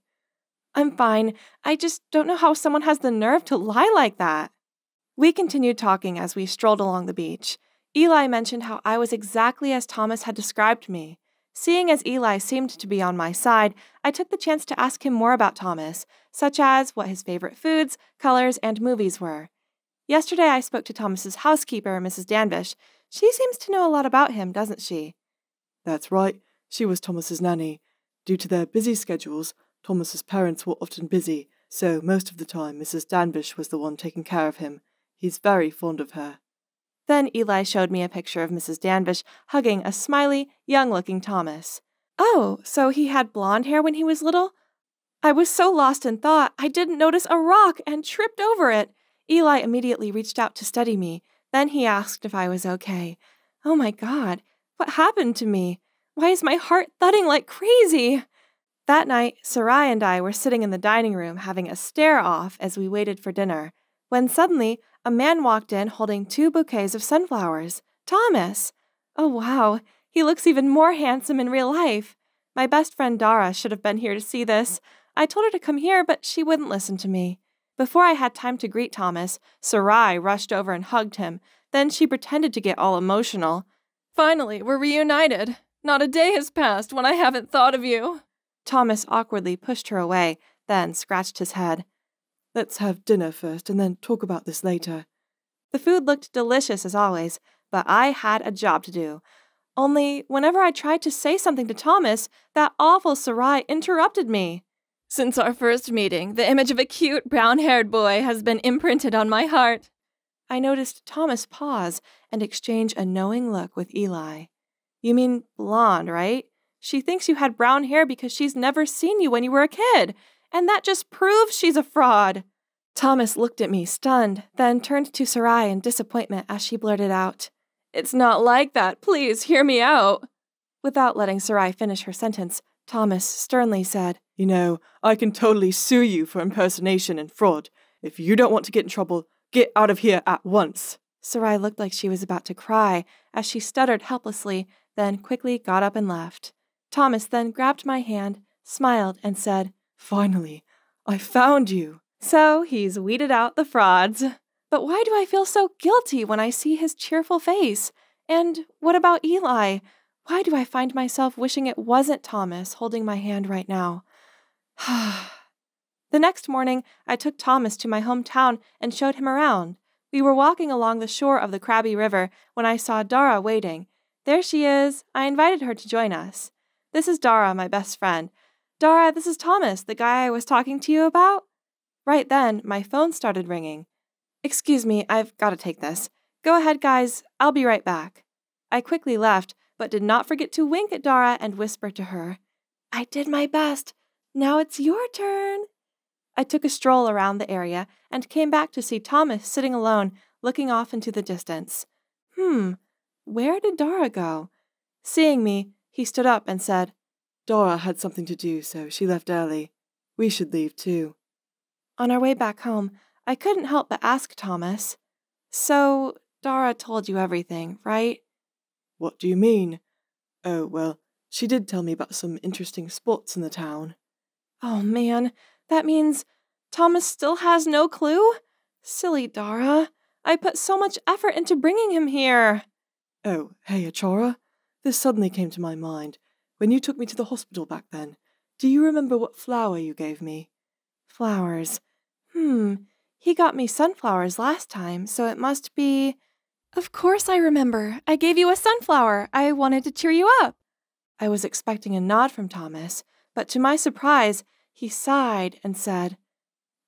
I'm fine. I just don't know how someone has the nerve to lie like that. We continued talking as we strolled along the beach. Eli mentioned how I was exactly as Thomas had described me. Seeing as Eli seemed to be on my side, I took the chance to ask him more about Thomas, such as what his favorite foods, colors, and movies were. Yesterday I spoke to Thomas's housekeeper, Mrs. Danvish. She seems to know a lot about him, doesn't she? That's right. She was Thomas's nanny. Due to their busy schedules, Thomas's parents were often busy, so most of the time Mrs. Danvish was the one taking care of him. He's very fond of her. Then Eli showed me a picture of Mrs. Danvish hugging a smiley, young-looking Thomas. Oh, so he had blonde hair when he was little? I was so lost in thought, I didn't notice a rock and tripped over it. Eli immediately reached out to steady me. Then he asked if I was okay. Oh my God, what happened to me? Why is my heart thudding like crazy? That night, Sarai and I were sitting in the dining room having a stare-off as we waited for dinner, when suddenly a man walked in holding 2 bouquets of sunflowers. Thomas! Oh wow, he looks even more handsome in real life. My best friend Dara should have been here to see this. I told her to come here, but she wouldn't listen to me. Before I had time to greet Thomas, Sarai rushed over and hugged him. Then she pretended to get all emotional. Finally, we're reunited. Not a day has passed when I haven't thought of you. Thomas awkwardly pushed her away, then scratched his head. Let's have dinner first and then talk about this later. The food looked delicious as always, but I had a job to do. Only, whenever I tried to say something to Thomas, that awful Sarai interrupted me. Since our first meeting, the image of a cute, brown-haired boy has been imprinted on my heart. I noticed Thomas pause and exchange a knowing look with Eli. You mean blonde, right? She thinks you had brown hair because she's never seen you when you were a kid, and that just proves she's a fraud. Thomas looked at me, stunned, then turned to Sarai in disappointment as she blurted out, It's not like that. Please hear me out. Without letting Sarai finish her sentence, Thomas sternly said, You know, I can totally sue you for impersonation and fraud. If you don't want to get in trouble, get out of here at once. Sarai looked like she was about to cry as she stuttered helplessly, then quickly got up and left. Thomas then grabbed my hand, smiled, and said, Finally, I found you. So he's weeded out the frauds. But why do I feel so guilty when I see his cheerful face? And what about Eli? Why do I find myself wishing it wasn't Thomas holding my hand right now? The next morning, I took Thomas to my hometown and showed him around. We were walking along the shore of the Krabby River when I saw Dara waiting. There she is. I invited her to join us. This is Dara, my best friend. Dara, this is Thomas, the guy I was talking to you about. Right then, my phone started ringing. Excuse me, I've got to take this. Go ahead, guys. I'll be right back. I quickly left, but did not forget to wink at Dara and whisper to her, "I did my best. Now it's your turn." I took a stroll around the area and came back to see Thomas sitting alone, looking off into the distance. Where did Dara go? Seeing me, he stood up and said, Dara had something to do, so she left early. We should leave too. On our way back home, I couldn't help but ask Thomas, "So, Dara told you everything, right?" What do you mean? Oh, well, she did tell me about some interesting spots in the town. Oh man, that means Thomas still has no clue? Silly Dara. I put so much effort into bringing him here. Oh, hey, Achora. This suddenly came to my mind. When you took me to the hospital back then, do you remember what flower you gave me? Flowers. He got me sunflowers last time, so it must be... Of course I remember. I gave you a sunflower. I wanted to cheer you up. I was expecting a nod from Thomas, but to my surprise, he sighed and said,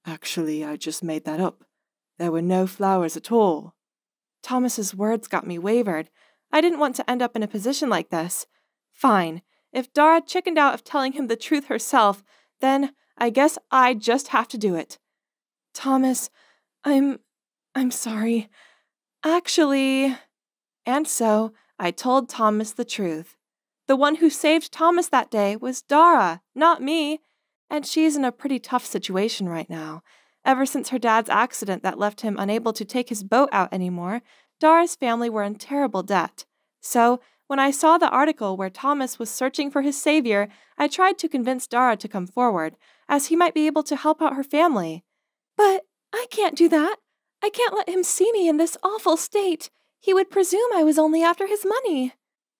Actually, I just made that up. There were no flowers at all. Thomas's words got me wavered. I didn't want to end up in a position like this. Fine. If Dara chickened out of telling him the truth herself, then I guess I just have to do it. Thomas, I'm sorry. Actually... And so I told Thomas the truth. The one who saved Thomas that day was Dara, not me. And she's in a pretty tough situation right now. Ever since her dad's accident that left him unable to take his boat out anymore, Dara's family were in terrible debt. So, when I saw the article where Thomas was searching for his savior, I tried to convince Dara to come forward, as he might be able to help out her family. But I can't do that. I can't let him see me in this awful state. He would presume I was only after his money.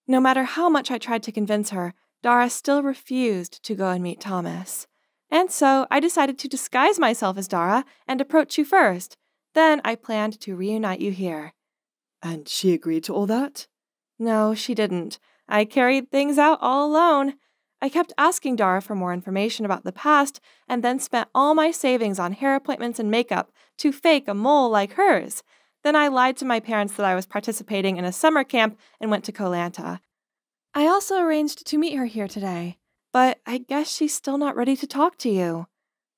No matter how much I tried to convince her, Dara still refused to go and meet Thomas. And so I decided to disguise myself as Dara and approach you first. Then I planned to reunite you here. And she agreed to all that? No, she didn't. I carried things out all alone. I kept asking Dara for more information about the past and then spent all my savings on hair appointments and makeup to fake a mole like hers. Then I lied to my parents that I was participating in a summer camp and went to Koh Lanta. I also arranged to meet her here today, but I guess she's still not ready to talk to you.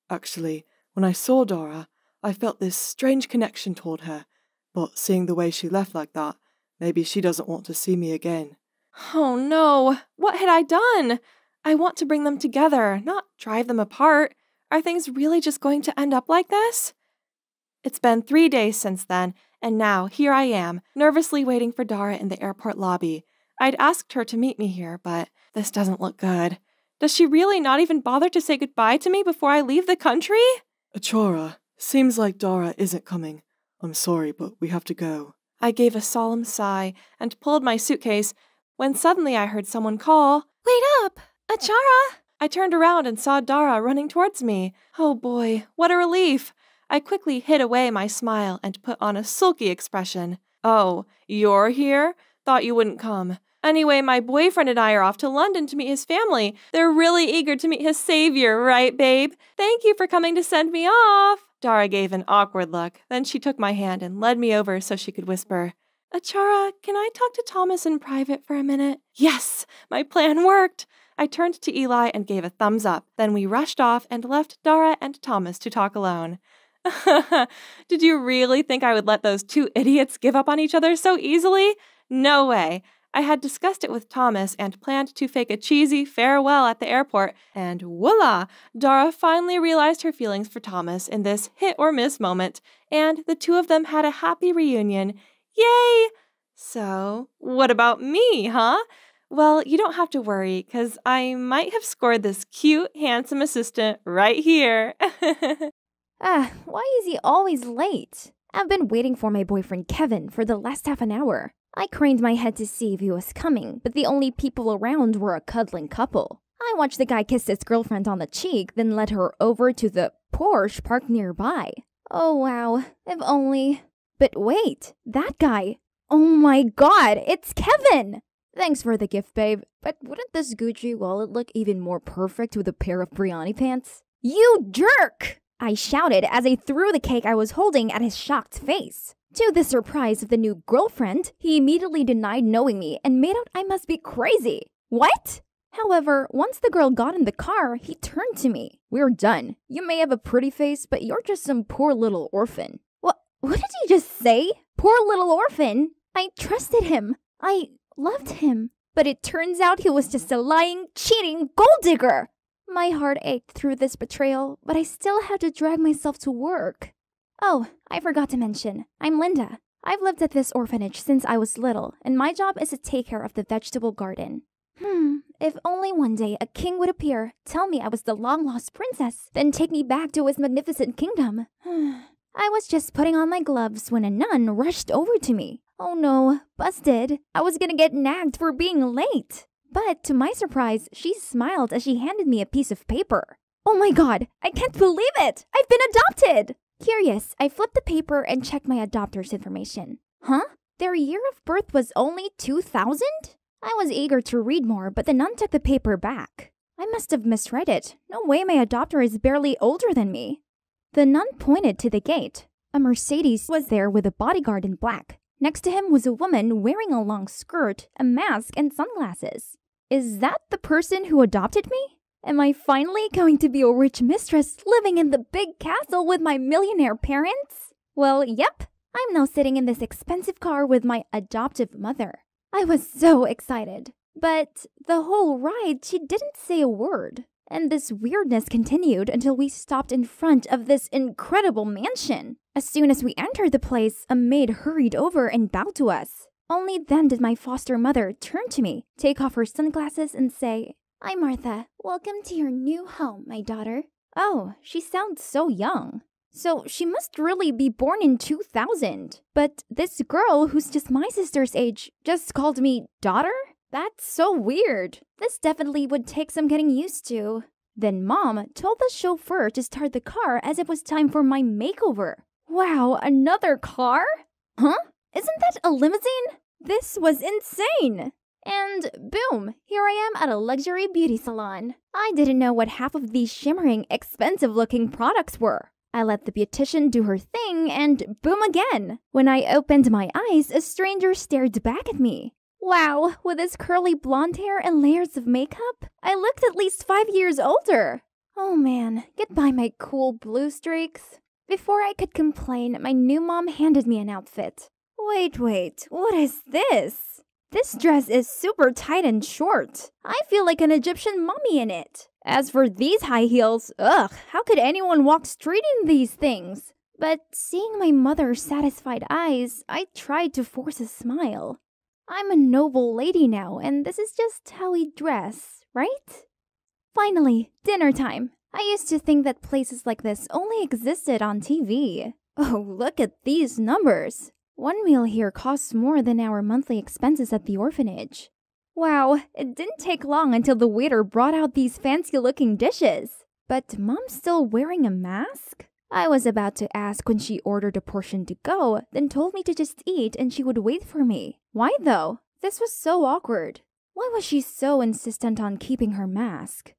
Actually, when I saw Dara, I felt this strange connection toward her, but seeing the way she left like that, maybe she doesn't want to see me again. Oh no, what had I done? I want to bring them together, not drive them apart. Are things really just going to end up like this? It's been 3 days since then, and now here I am, nervously waiting for Dara in the airport lobby. I'd asked her to meet me here, but this doesn't look good. Does she really not even bother to say goodbye to me before I leave the country? Achora, seems like Dara isn't coming. I'm sorry, but we have to go. I gave a solemn sigh and pulled my suitcase when suddenly I heard someone call, "Wait up! Achora!" I turned around and saw Dara running towards me. Oh boy, what a relief! I quickly hid away my smile and put on a sulky expression. "Oh, you're here? Thought you wouldn't come. Anyway, my boyfriend and I are off to London to meet his family. They're really eager to meet his savior, right, babe? Thank you for coming to send me off." Dara gave an awkward look. Then she took my hand and led me over so she could whisper, "Achora, can I talk to Thomas in private for a minute?" Yes, my plan worked. I turned to Eli and gave a thumbs up. Then we rushed off and left Dara and Thomas to talk alone. Did you really think I would let those two idiots give up on each other so easily? No way. I had discussed it with Thomas and planned to fake a cheesy farewell at the airport, and voila! Dara finally realized her feelings for Thomas in this hit-or-miss moment, and the two of them had a happy reunion. Yay! So, what about me, huh? Well, you don't have to worry, because I might have scored this cute, handsome assistant right here. Why is he always late? I've been waiting for my boyfriend Kevin for the last half an hour. I craned my head to see if he was coming, but the only people around were a cuddling couple. I watched the guy kiss his girlfriend on the cheek, then led her over to the Porsche parked nearby. Oh wow, if only... But wait, that guy... Oh my god, it's Kevin! Thanks for the gift, babe, but wouldn't this Gucci wallet look even more perfect with a pair of Brioni pants? You jerk! I shouted as I threw the cake I was holding at his shocked face. To the surprise of the new girlfriend, he immediately denied knowing me and made out I must be crazy. What? However, once the girl got in the car, he turned to me. We're done. You may have a pretty face, but you're just some poor little orphan. What did he just say? Poor little orphan? I trusted him. I loved him. But it turns out he was just a lying, cheating gold digger. My heart ached through this betrayal, but I still had to drag myself to work. Oh, I forgot to mention, I'm Linda. I've lived at this orphanage since I was little, and my job is to take care of the vegetable garden. If only one day a king would appear, tell me I was the long-lost princess, then take me back to his magnificent kingdom. I was just putting on my gloves when a nun rushed over to me. Oh no, busted. I was gonna get nagged for being late. But to my surprise, she smiled as she handed me a piece of paper. Oh my god, I can't believe it! I've been adopted! Curious, I flipped the paper and checked my adopter's information. Huh? Their year of birth was only 2000? I was eager to read more, but the nun took the paper back. I must have misread it. No way my adopter is barely older than me. The nun pointed to the gate. A Mercedes was there with a bodyguard in black. Next to him was a woman wearing a long skirt, a mask, and sunglasses. Is that the person who adopted me? Am I finally going to be a rich mistress living in the big castle with my millionaire parents? Well, yep. I'm now sitting in this expensive car with my adoptive mother. I was so excited. But the whole ride, she didn't say a word. And this weirdness continued until we stopped in front of this incredible mansion. As soon as we entered the place, a maid hurried over and bowed to us. Only then did my foster mother turn to me, take off her sunglasses, and say, I'm Martha. Welcome to your new home, my daughter. Oh, she sounds so young. So she must really be born in 2000. But this girl, who's just my sister's age, just called me daughter? That's so weird. This definitely would take some getting used to. Then Mom told the chauffeur to start the car as it was time for my makeover. Wow, another car? Huh? Isn't that a limousine? This was insane. And boom, here I am at a luxury beauty salon. I didn't know what half of these shimmering, expensive-looking products were. I let the beautician do her thing and boom again. When I opened my eyes, a stranger stared back at me. Wow, with his curly blonde hair and layers of makeup, I looked at least 5 years older. Oh man, goodbye my cool blue streaks. Before I could complain, my new mom handed me an outfit. Wait, what is this? This dress is super tight and short. I feel like an Egyptian mummy in it. As for these high heels, ugh, how could anyone walk straight in these things? But seeing my mother's satisfied eyes, I tried to force a smile. I'm a noble lady now, and this is just how we dress, right? Finally, dinner time. I used to think that places like this only existed on TV. Oh, look at these numbers. One meal here costs more than our monthly expenses at the orphanage. Wow, it didn't take long until the waiter brought out these fancy-looking dishes. But Mom's still wearing a mask? I was about to ask when she ordered a portion to go, then told me to just eat and she would wait for me. Why though? This was so awkward. Why was she so insistent on keeping her mask?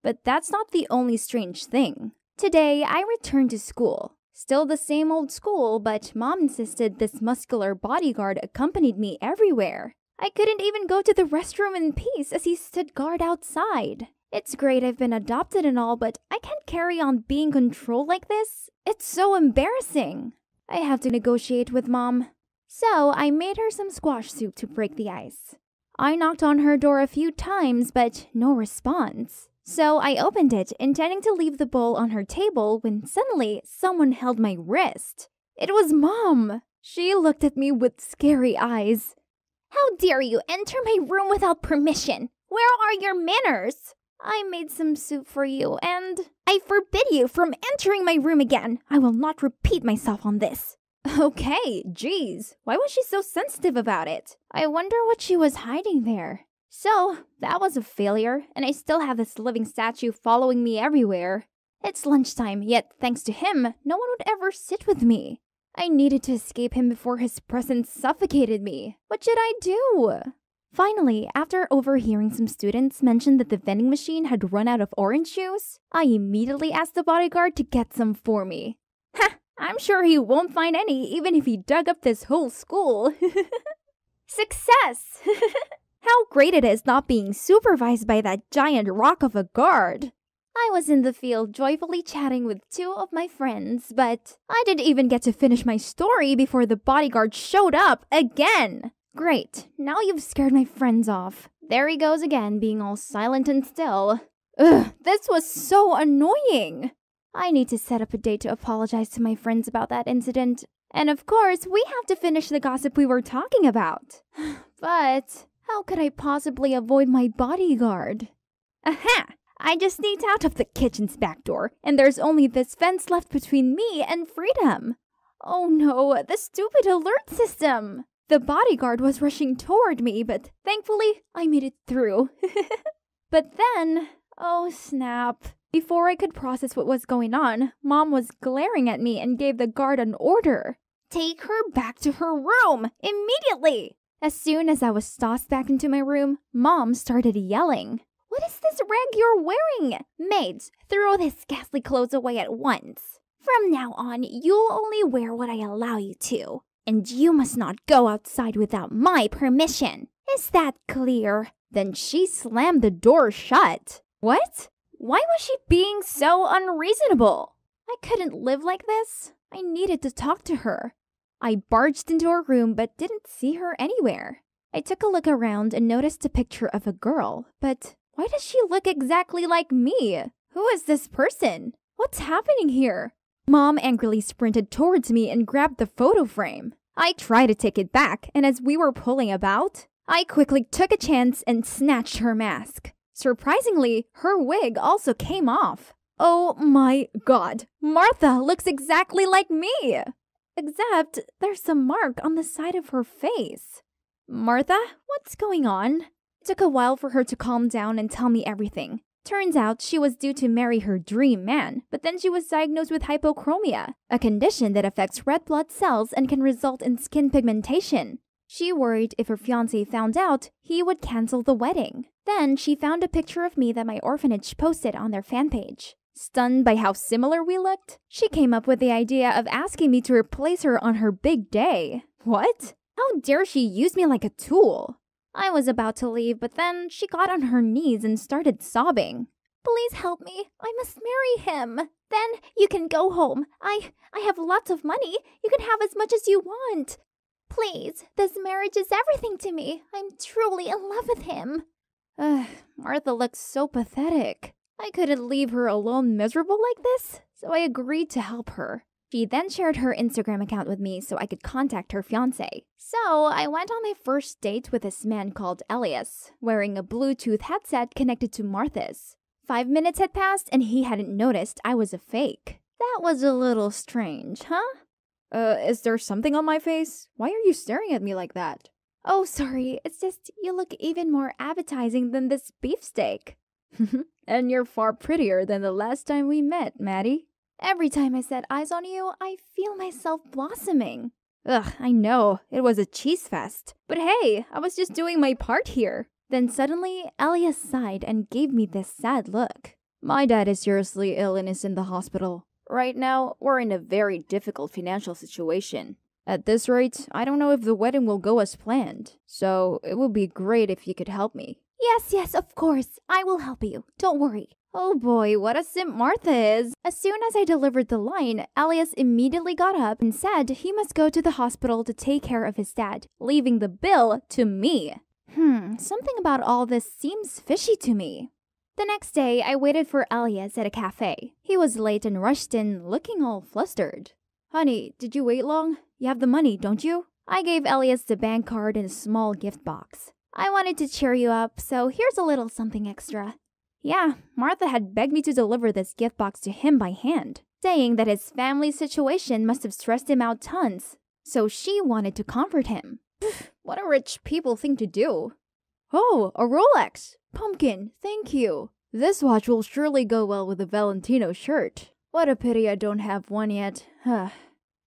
But that's not the only strange thing. Today, I returned to school. Still the same old school, but Mom insisted this muscular bodyguard accompanied me everywhere. I couldn't even go to the restroom in peace as he stood guard outside. It's great I've been adopted and all, but I can't carry on being controlled like this. It's so embarrassing. I have to negotiate with Mom. So I made her some squash soup to break the ice. I knocked on her door a few times, but no response. So I opened it, intending to leave the bowl on her table when suddenly someone held my wrist. It was Mom. She looked at me with scary eyes. How dare you enter my room without permission? Where are your manners? I made some soup for you and I forbid you from entering my room again. I will not repeat myself on this. Okay, geez. Why was she so sensitive about it? I wonder what she was hiding there. So, that was a failure, and I still have this living statue following me everywhere. It's lunchtime, yet thanks to him, no one would ever sit with me. I needed to escape him before his presence suffocated me. What should I do? Finally, after overhearing some students mention that the vending machine had run out of orange juice, I immediately asked the bodyguard to get some for me. Ha! I'm sure he won't find any even if he dug up this whole school. Success! How great it is not being supervised by that giant rock of a guard. I was in the field joyfully chatting with 2 of my friends, but I didn't even get to finish my story before the bodyguard showed up again. Great, now you've scared my friends off. There he goes again, being all silent and still. Ugh, this was so annoying. I need to set up a date to apologize to my friends about that incident. And of course, we have to finish the gossip we were talking about. But how could I possibly avoid my bodyguard? Aha! I just sneaked out of the kitchen's back door, and there's only this fence left between me and freedom. Oh no, the stupid alert system! The bodyguard was rushing toward me, but thankfully, I made it through. But then, oh snap. Before I could process what was going on, Mom was glaring at me and gave the guard an order. Take her back to her room, immediately! As soon as I was tossed back into my room, Mom started yelling. What is this rag you're wearing? Maids, throw this ghastly clothes away at once. From now on, you'll only wear what I allow you to. And you must not go outside without my permission. Is that clear? Then she slammed the door shut. What? Why was she being so unreasonable? I couldn't live like this. I needed to talk to her. I barged into her room but didn't see her anywhere. I took a look around and noticed a picture of a girl, but why does she look exactly like me? Who is this person? What's happening here? Mom angrily sprinted towards me and grabbed the photo frame. I tried to take it back, and as we were pulling about, I quickly took a chance and snatched her mask. Surprisingly, her wig also came off. Oh my god, Martha looks exactly like me! Except there's a mark on the side of her face. Martha, what's going on? It took a while for her to calm down and tell me everything. Turns out she was due to marry her dream man, but then she was diagnosed with hypochromia, a condition that affects red blood cells and can result in skin pigmentation. She worried if her fiancé found out, he would cancel the wedding. Then she found a picture of me that my orphanage posted on their fan page. Stunned by how similar we looked, she came up with the idea of asking me to replace her on her big day. What? How dare she use me like a tool? I was about to leave, but then she got on her knees and started sobbing. Please help me. I must marry him. Then you can go home. I have lots of money. You can have as much as you want. Please, this marriage is everything to me. I'm truly in love with him. Martha looks so pathetic. I couldn't leave her alone miserable like this, so I agreed to help her. She then shared her Instagram account with me so I could contact her fiancé. So I went on my first date with this man called Elias, wearing a Bluetooth headset connected to Martha's. 5 minutes had passed and he hadn't noticed I was a fake. That was a little strange, huh? Is there something on my face? Why are you staring at me like that? Oh, sorry. It's just you look even more appetizing than this beefsteak. And you're far prettier than the last time we met, Maddie. Every time I set eyes on you, I feel myself blossoming. Ugh, I know. It was a cheese fest. But hey, I was just doing my part here. Then suddenly, Elias sighed and gave me this sad look. My dad is seriously ill and is in the hospital. Right now, we're in a very difficult financial situation. At this rate, I don't know if the wedding will go as planned. So, it would be great if you could help me. Yes, of course. I will help you. Don't worry. Oh boy, what a simp Martha is. As soon as I delivered the line, Elias immediately got up and said he must go to the hospital to take care of his dad, leaving the bill to me. Something about all this seems fishy to me. The next day, I waited for Elias at a cafe. He was late and rushed in, looking all flustered. Honey, did you wait long? You have the money, don't you? I gave Elias the bank card and a small gift box. I wanted to cheer you up, so here's a little something extra. Yeah, Martha had begged me to deliver this gift box to him by hand, saying that his family situation must have stressed him out tons, so she wanted to comfort him. What a rich people thing to do. Oh, a Rolex! Pumpkin, thank you. This watch will surely go well with a Valentino shirt. What a pity I don't have one yet.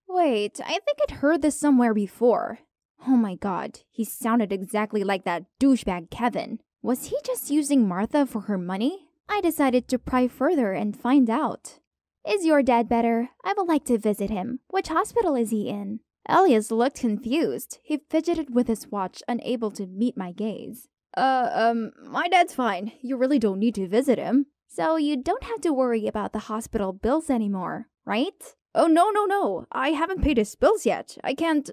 Wait, I think I'd heard this somewhere before. Oh my god, he sounded exactly like that douchebag Kevin. Was he just using Martha for her money? I decided to pry further and find out. Is your dad better? I would like to visit him. Which hospital is he in? Elias looked confused. He fidgeted with his watch, unable to meet my gaze. My dad's fine. You really don't need to visit him. So you don't have to worry about the hospital bills anymore, right? Oh, no. I haven't paid his bills yet. I can't...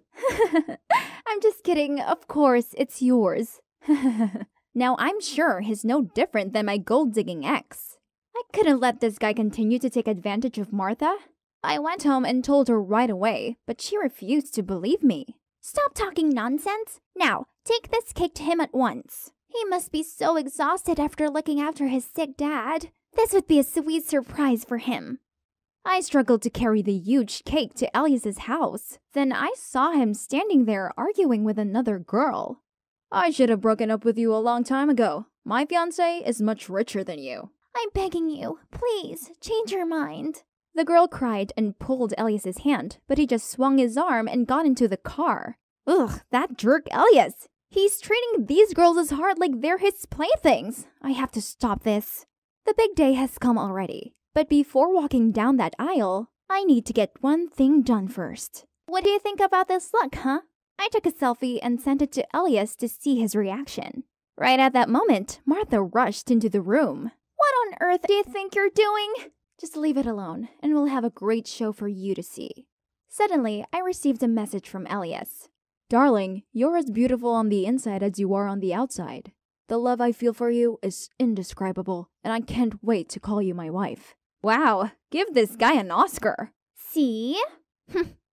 I'm just kidding. Of course, it's yours. Now, I'm sure he's no different than my gold-digging ex. I couldn't let this guy continue to take advantage of Martha. I went home and told her right away, but she refused to believe me. Stop talking nonsense. Now, take this cake to him at once. He must be so exhausted after looking after his sick dad. This would be a sweet surprise for him. I struggled to carry the huge cake to Elias's house. Then I saw him standing there arguing with another girl. I should have broken up with you a long time ago. My fiancé is much richer than you. I'm begging you, please, change your mind. The girl cried and pulled Elias's hand, but he just swung his arm and got into the car. Ugh, that jerk Elias! He's treating these girls as hard like they're his playthings. I have to stop this. The big day has come already, but before walking down that aisle, I need to get one thing done first. What do you think about this look, huh? I took a selfie and sent it to Elias to see his reaction. Right at that moment, Martha rushed into the room. What on earth do you think you're doing? Just leave it alone, and we'll have a great show for you to see. Suddenly, I received a message from Elias. Darling, you're as beautiful on the inside as you are on the outside. The love I feel for you is indescribable, and I can't wait to call you my wife. Wow, give this guy an Oscar. See?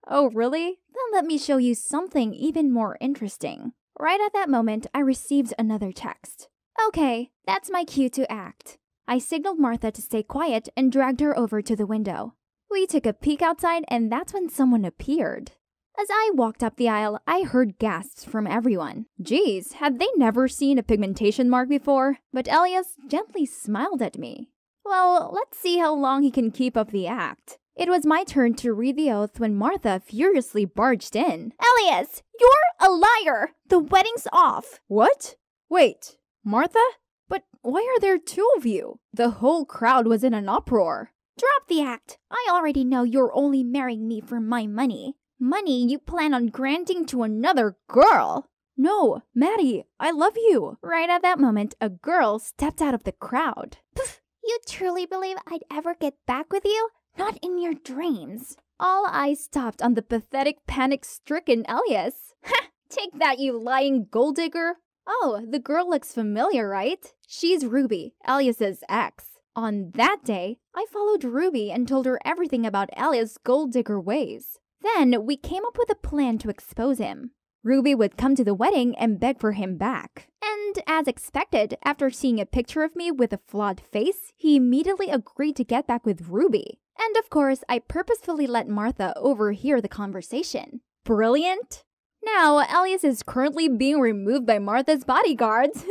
Oh, really? Then let me show you something even more interesting. Right at that moment, I received another text. Okay, that's my cue to act. I signaled Martha to stay quiet and dragged her over to the window. We took a peek outside, and that's when someone appeared. As I walked up the aisle, I heard gasps from everyone. Geez, had they never seen a pigmentation mark before? But Elias gently smiled at me. Well, let's see how long he can keep up the act. It was my turn to read the oath when Martha furiously barged in. Elias, you're a liar! The wedding's off! What? Wait, Martha? But why are there two of you? The whole crowd was in an uproar. Drop the act. I already know you're only marrying me for my money. Money you plan on granting to another girl. No, Maddie, I love you. Right at that moment, a girl stepped out of the crowd. Pff, you truly believe I'd ever get back with you? Not in your dreams. All eyes stopped on the pathetic, panic-stricken Elias. Ha! Take that, you lying gold digger. Oh, the girl looks familiar, right? She's Ruby, Elias's ex. On that day, I followed Ruby and told her everything about Elias' gold digger ways. Then we came up with a plan to expose him. Ruby would come to the wedding and beg for him back. And as expected, after seeing a picture of me with a flawed face, he immediately agreed to get back with Ruby. And of course, I purposefully let Martha overhear the conversation. Brilliant! Now, Elias is currently being removed by Martha's bodyguards.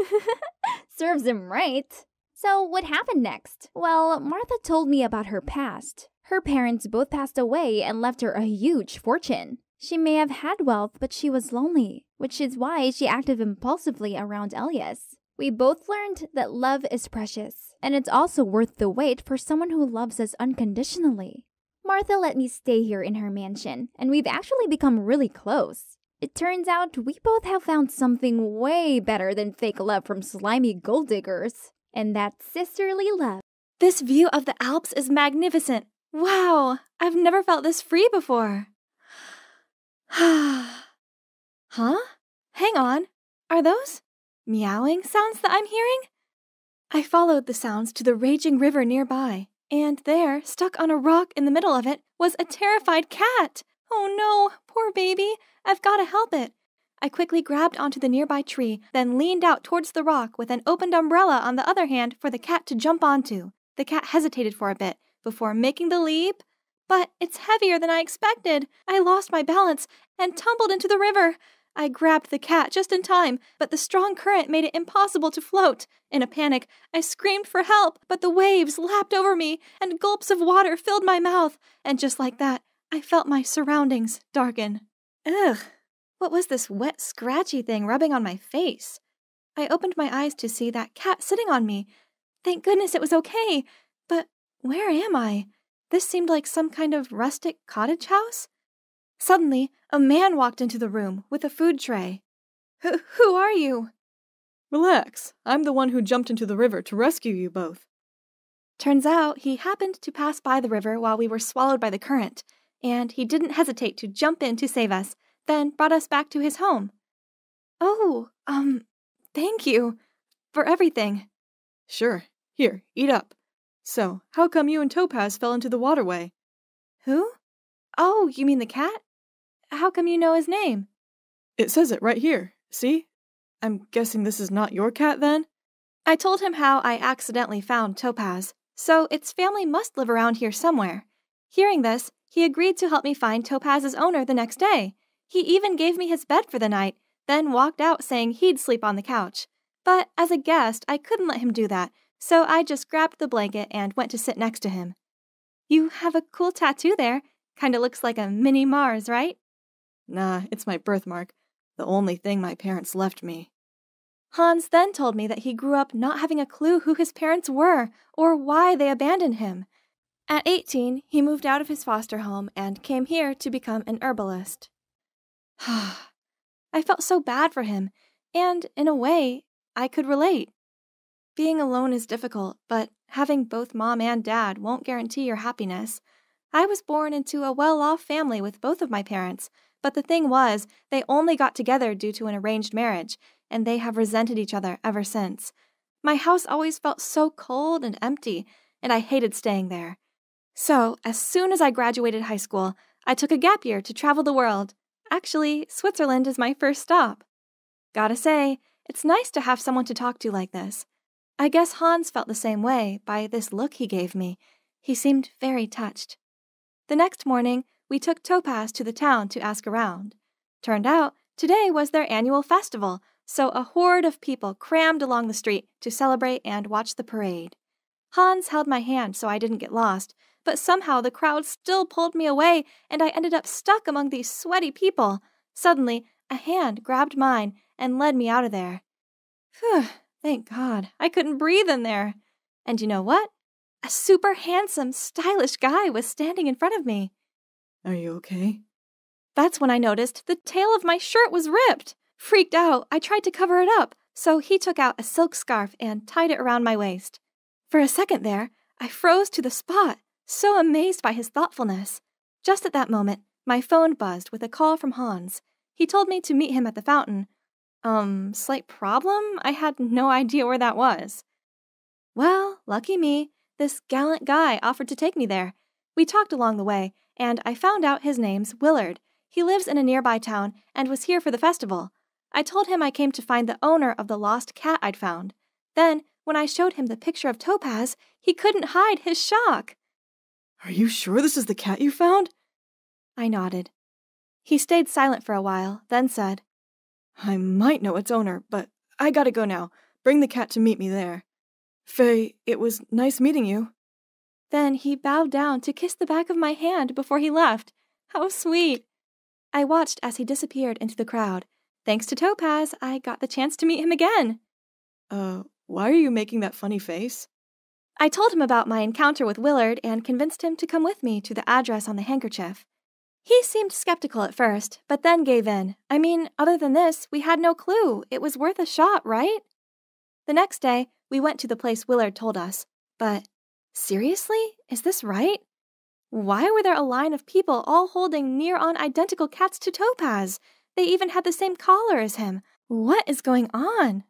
Serves him right. So what happened next? Well, Martha told me about her past. Her parents both passed away and left her a huge fortune. She may have had wealth, but she was lonely, which is why she acted impulsively around Elias. We both learned that love is precious, and it's also worth the wait for someone who loves us unconditionally. Martha let me stay here in her mansion, and we've actually become really close. It turns out we both have found something way better than fake love from slimy gold diggers, and that's sisterly love. This view of the Alps is magnificent. Wow, I've never felt this free before. Huh? Hang on. Are those meowing sounds that I'm hearing? I followed the sounds to the raging river nearby, and there, stuck on a rock in the middle of it, was a terrified cat. Oh no, poor baby. I've got to help it. I quickly grabbed onto the nearby tree, then leaned out towards the rock with an opened umbrella on the other hand for the cat to jump onto. The cat hesitated for a bit before making the leap. But it's heavier than I expected. I lost my balance and tumbled into the river. I grabbed the cat just in time, but the strong current made it impossible to float. In a panic, I screamed for help, but the waves lapped over me and gulps of water filled my mouth. And just like that, I felt my surroundings darken. Ugh, what was this wet, scratchy thing rubbing on my face? I opened my eyes to see that cat sitting on me. Thank goodness it was okay. But where am I? This seemed like some kind of rustic cottage house. Suddenly, a man walked into the room with a food tray. Who are you? Relax. I'm the one who jumped into the river to rescue you both. Turns out he happened to pass by the river while we were swallowed by the current, and he didn't hesitate to jump in to save us, then brought us back to his home. Oh, thank you for everything. Sure. Here, eat up. So, how come you and Topaz fell into the waterway? Who? Oh, you mean the cat? How come you know his name? It says it right here. See? I'm guessing this is not your cat then? I told him how I accidentally found Topaz, so its family must live around here somewhere. Hearing this, he agreed to help me find Topaz's owner the next day. He even gave me his bed for the night, then walked out saying he'd sleep on the couch. But as a guest, I couldn't let him do that, so I just grabbed the blanket and went to sit next to him. You have a cool tattoo there. Kinda looks like a mini Mars, right? Nah, it's my birthmark. The only thing my parents left me. Hans then told me that he grew up not having a clue who his parents were or why they abandoned him. At 18, he moved out of his foster home and came here to become an herbalist. I felt so bad for him, and in a way, I could relate. Being alone is difficult, but having both mom and dad won't guarantee your happiness. I was born into a well-off family with both of my parents, but the thing was, they only got together due to an arranged marriage, and they have resented each other ever since. My house always felt so cold and empty, and I hated staying there. So, as soon as I graduated high school, I took a gap year to travel the world. Actually, Switzerland is my first stop. Gotta say, it's nice to have someone to talk to like this. I guess Hans felt the same way by this look he gave me. He seemed very touched. The next morning, we took Topaz to the town to ask around. Turned out, today was their annual festival, so a horde of people crammed along the street to celebrate and watch the parade. Hans held my hand so I didn't get lost, but somehow the crowd still pulled me away and I ended up stuck among these sweaty people. Suddenly, a hand grabbed mine and led me out of there. Phew, thank God, I couldn't breathe in there. And you know what? A super handsome, stylish guy was standing in front of me. Are you okay? That's when I noticed the tail of my shirt was ripped. Freaked out, I tried to cover it up, so he took out a silk scarf and tied it around my waist. For a second there, I froze to the spot, so amazed by his thoughtfulness. Just at that moment, my phone buzzed with a call from Hans. He told me to meet him at the fountain. Slight problem? I had no idea where that was. Well, lucky me, this gallant guy offered to take me there. We talked along the way, and I found out his name's Willard. He lives in a nearby town and was here for the festival. I told him I came to find the owner of the lost cat I'd found. Then, when I showed him the picture of Topaz, he couldn't hide his shock. Are you sure this is the cat you found? I nodded. He stayed silent for a while, then said, I might know its owner, but I gotta go now. Bring the cat to meet me there. Faye, it was nice meeting you. Then he bowed down to kiss the back of my hand before he left. How sweet. I watched as he disappeared into the crowd. Thanks to Topaz, I got the chance to meet him again. Why are you making that funny face? I told him about my encounter with Willard and convinced him to come with me to the address on the handkerchief. He seemed skeptical at first, but then gave in. I mean, other than this, we had no clue. It was worth a shot, right? The next day, we went to the place Willard told us. But, seriously? Is this right? Why were there a line of people all holding near-on identical cats to Topaz? They even had the same collar as him. What is going on?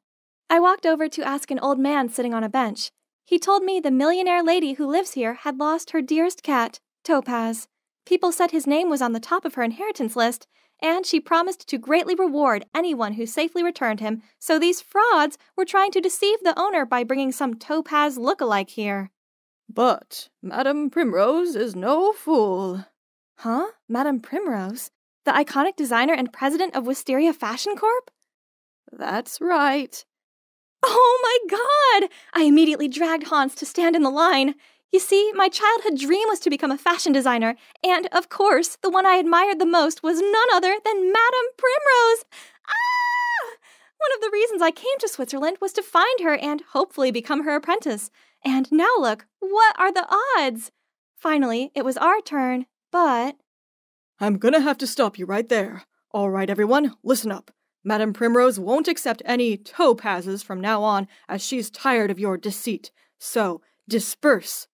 I walked over to ask an old man sitting on a bench. He told me the millionaire lady who lives here had lost her dearest cat, Topaz. People said his name was on the top of her inheritance list, and she promised to greatly reward anyone who safely returned him, so these frauds were trying to deceive the owner by bringing some Topaz look-alike here. But Madame Primrose is no fool. Huh? Madame Primrose? The iconic designer and president of Wisteria Fashion Corp? That's right. Oh my God! I immediately dragged Hans to stand in the line. You see, my childhood dream was to become a fashion designer, and, of course, the one I admired the most was none other than Madame Primrose! Ah! One of the reasons I came to Switzerland was to find her and hopefully become her apprentice. And now look, what are the odds? Finally, it was our turn, but... I'm gonna have to stop you right there. All right, everyone, listen up. Madame Primrose won't accept any topazes from now on, as she's tired of your deceit. So, disperse.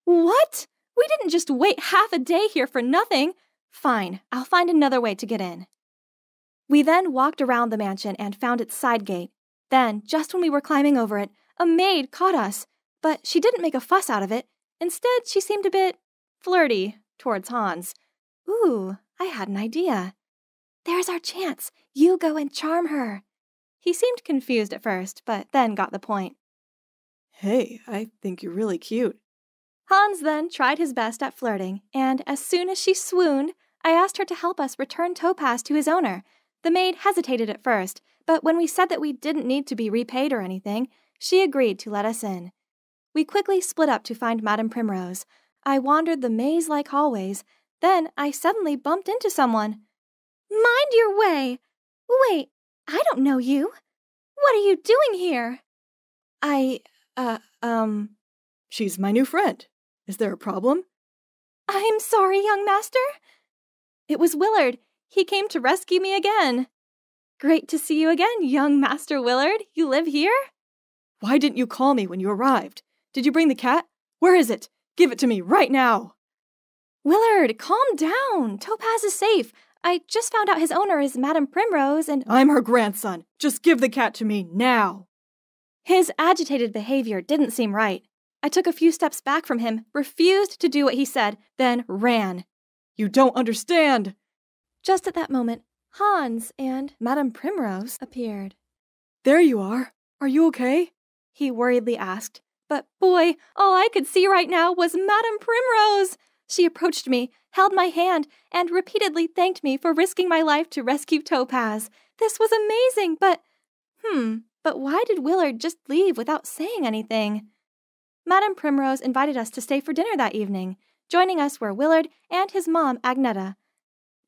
What? We didn't just wait half a day here for nothing. Fine, I'll find another way to get in. We then walked around the mansion and found its side gate. Then, just when we were climbing over it, a maid caught us, but she didn't make a fuss out of it. Instead, she seemed a bit flirty towards Hans. Ooh, I had an idea. There's our chance. You go and charm her. He seemed confused at first, but then got the point. Hey, I think you're really cute. Hans then tried his best at flirting, and as soon as she swooned, I asked her to help us return Topaz to his owner. The maid hesitated at first, but when we said that we didn't need to be repaid or anything, she agreed to let us in. We quickly split up to find Madame Primrose. I wandered the maze-like hallways. Then I suddenly bumped into someone. Mind your way! Wait, I don't know you. What are you doing here? She's my new friend. Is there a problem? I'm sorry, young master. It was Willard. He came to rescue me again. Great to see you again, young Master Willard. You live here? Why didn't you call me when you arrived? Did you bring the cat? Where is it? Give it to me right now. Willard, calm down. Topaz is safe. I just found out his owner is Madame Primrose and... I'm her grandson. Just give the cat to me now. His agitated behavior didn't seem right. I took a few steps back from him, refused to do what he said, then ran. You don't understand. Just at that moment, Hans and Madame Primrose appeared. There you are. Are you okay? He worriedly asked. But boy, all I could see right now was Madame Primrose. She approached me, held my hand, and repeatedly thanked me for risking my life to rescue Topaz. This was amazing, but why did Willard just leave without saying anything? Madame Primrose invited us to stay for dinner that evening. Joining us were Willard and his mom, Agneta.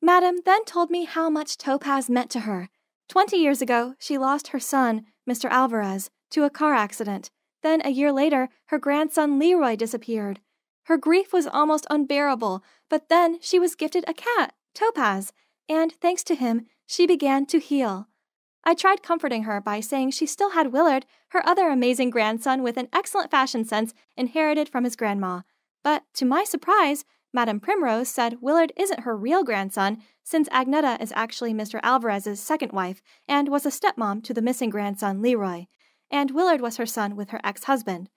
Madame then told me how much Topaz meant to her. 20 years ago, she lost her son, Mr. Alvarez, to a car accident. Then a year later, her grandson Leroy disappeared. Her grief was almost unbearable, but then she was gifted a cat, Topaz, and thanks to him, she began to heal. I tried comforting her by saying she still had Willard, her other amazing grandson with an excellent fashion sense inherited from his grandma. But to my surprise, Madame Primrose said Willard isn't her real grandson, since Agneta is actually Mr. Alvarez's second wife and was a stepmom to the missing grandson Leroy, and Willard was her son with her ex-husband.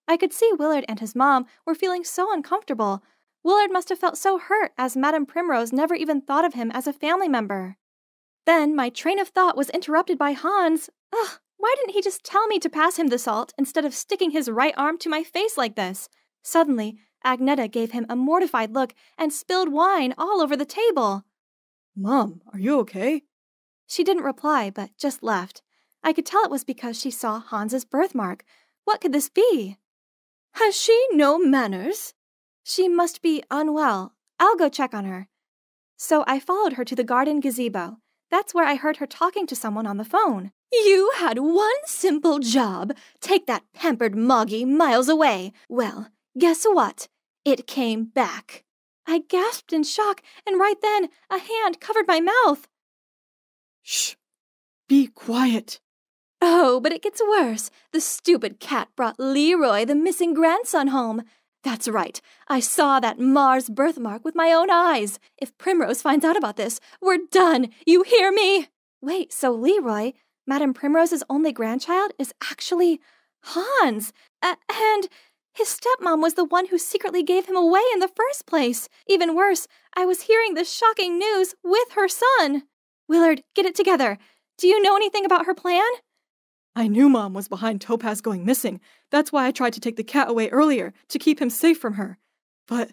I could see Willard and his mom were feeling so uncomfortable. Willard must have felt so hurt as Madame Primrose never even thought of him as a family member. Then my train of thought was interrupted by Hans. Why didn't he just tell me to pass him the salt instead of sticking his right arm to my face like this? Suddenly, Agneta gave him a mortified look and spilled wine all over the table. Mom, are you okay? She didn't reply, but just left. I could tell it was because she saw Hans's birthmark. What could this be? Has she no manners? She must be unwell. I'll go check on her. So I followed her to the garden gazebo. That's where I heard her talking to someone on the phone. You had one simple job. Take that pampered Moggy miles away. Well, guess what? It came back. I gasped in shock, and right then, a hand covered my mouth. Shh! Be quiet. Oh, but it gets worse. The stupid cat brought Leroy, the missing grandson, home. That's right. I saw that Mars birthmark with my own eyes. If Primrose finds out about this, we're done. You hear me? Wait, so Leroy, Madame Primrose's only grandchild, is actually Hans. And his stepmom was the one who secretly gave him away in the first place. Even worse, I was hearing this shocking news with her son. Willard, get it together. Do you know anything about her plan? I knew Mom was behind Topaz going missing. That's why I tried to take the cat away earlier, to keep him safe from her. But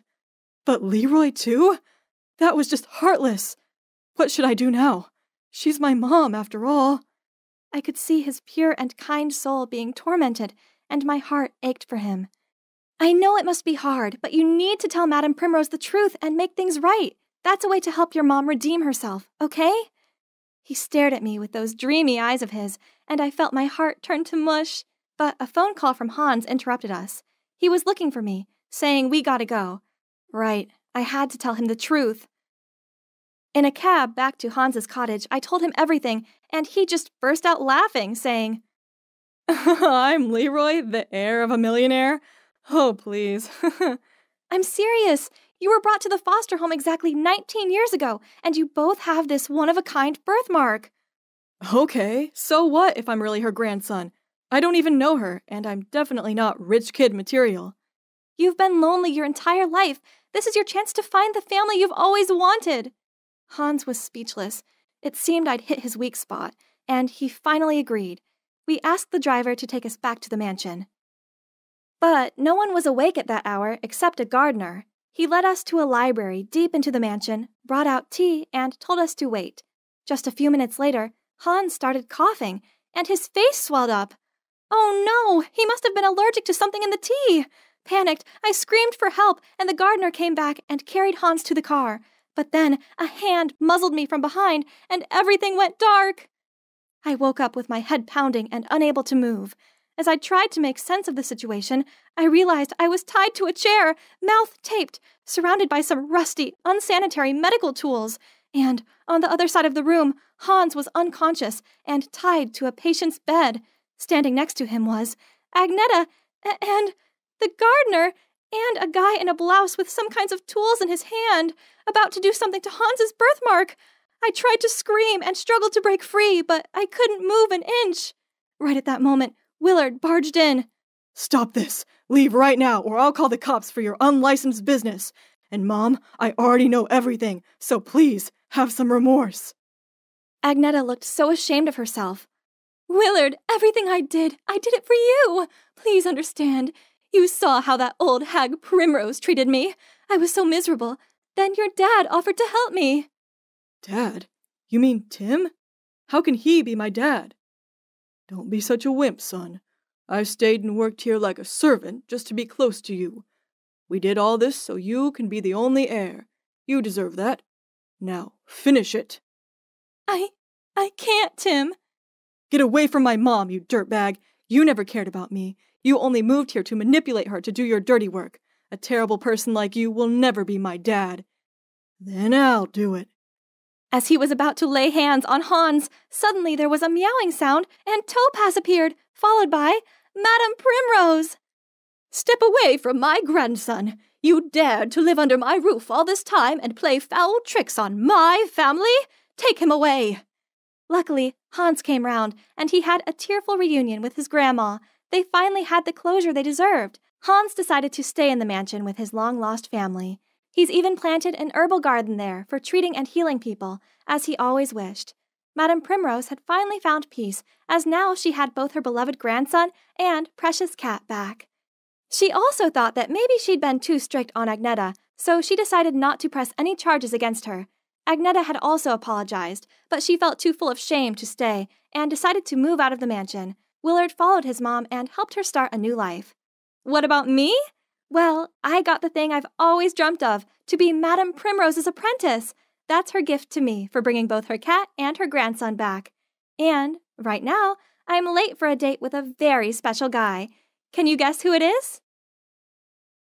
Leroy too? That was just heartless. What should I do now? She's my mom, after all. I could see his pure and kind soul being tormented, and my heart ached for him. I know it must be hard, but you need to tell Madame Primrose the truth and make things right. That's a way to help your mom redeem herself, okay? He stared at me with those dreamy eyes of his, and I felt my heart turn to mush. But a phone call from Hans interrupted us. He was looking for me, saying we gotta go. Right, I had to tell him the truth. In a cab back to Hans's cottage, I told him everything, and he just burst out laughing, saying, I'm Leroy, the heir of a millionaire? Oh, please. I'm serious. You were brought to the foster home exactly 19 years ago, and you both have this one-of-a-kind birthmark. Okay, so what if I'm really her grandson? I don't even know her, and I'm definitely not rich kid material. You've been lonely your entire life. This is your chance to find the family you've always wanted. Hans was speechless. It seemed I'd hit his weak spot, and he finally agreed. We asked the driver to take us back to the mansion. But no one was awake at that hour except a gardener. He led us to a library deep into the mansion, brought out tea, and told us to wait. Just a few minutes later, Hans started coughing, and his face swelled up. Oh no, he must have been allergic to something in the tea. Panicked, I screamed for help, and the gardener came back and carried Hans to the car. But then a hand muzzled me from behind, and everything went dark. I woke up with my head pounding and unable to move. As I tried to make sense of the situation, I realized I was tied to a chair, mouth taped, surrounded by some rusty, unsanitary medical tools. And on the other side of the room, Hans was unconscious and tied to a patient's bed. Standing next to him was Agneta and the gardener and a guy in a blouse with some kinds of tools in his hand, about to do something to Hans's birthmark. I tried to scream and struggled to break free, but I couldn't move an inch. Right at that moment, Willard barged in. Stop this! Leave right now, or I'll call the cops for your unlicensed business. And Mom, I already know everything, so please, have some remorse. Agneta looked so ashamed of herself. Willard, everything I did it for you. Please understand. You saw how that old hag Primrose treated me. I was so miserable. Then your dad offered to help me. Dad? You mean Tim? How can he be my dad? Don't be such a wimp, son. I've stayed and worked here like a servant just to be close to you. We did all this so you can be the only heir. You deserve that. Now, finish it. I can't, Tim. Get away from my mom, you dirtbag. You never cared about me. You only moved here to manipulate her to do your dirty work. A terrible person like you will never be my dad. Then I'll do it. As he was about to lay hands on Hans, suddenly there was a meowing sound, and Topaz appeared, followed by Madame Primrose. Step away from my grandson. You dared to live under my roof all this time and play foul tricks on my family? Take him away. Luckily, Hans came round, and he had a tearful reunion with his grandma. They finally had the closure they deserved. Hans decided to stay in the mansion with his long-lost family. He's even planted an herbal garden there for treating and healing people, as he always wished. Madame Primrose had finally found peace, as now she had both her beloved grandson and precious cat back. She also thought that maybe she'd been too strict on Agneta, so she decided not to press any charges against her. Agneta had also apologized, but she felt too full of shame to stay and decided to move out of the mansion. Willard followed his mom and helped her start a new life. What about me? Well, I got the thing I've always dreamt of, to be Madame Primrose's apprentice. That's her gift to me for bringing both her cat and her grandson back. And, right now, I'm late for a date with a very special guy. Can you guess who it is?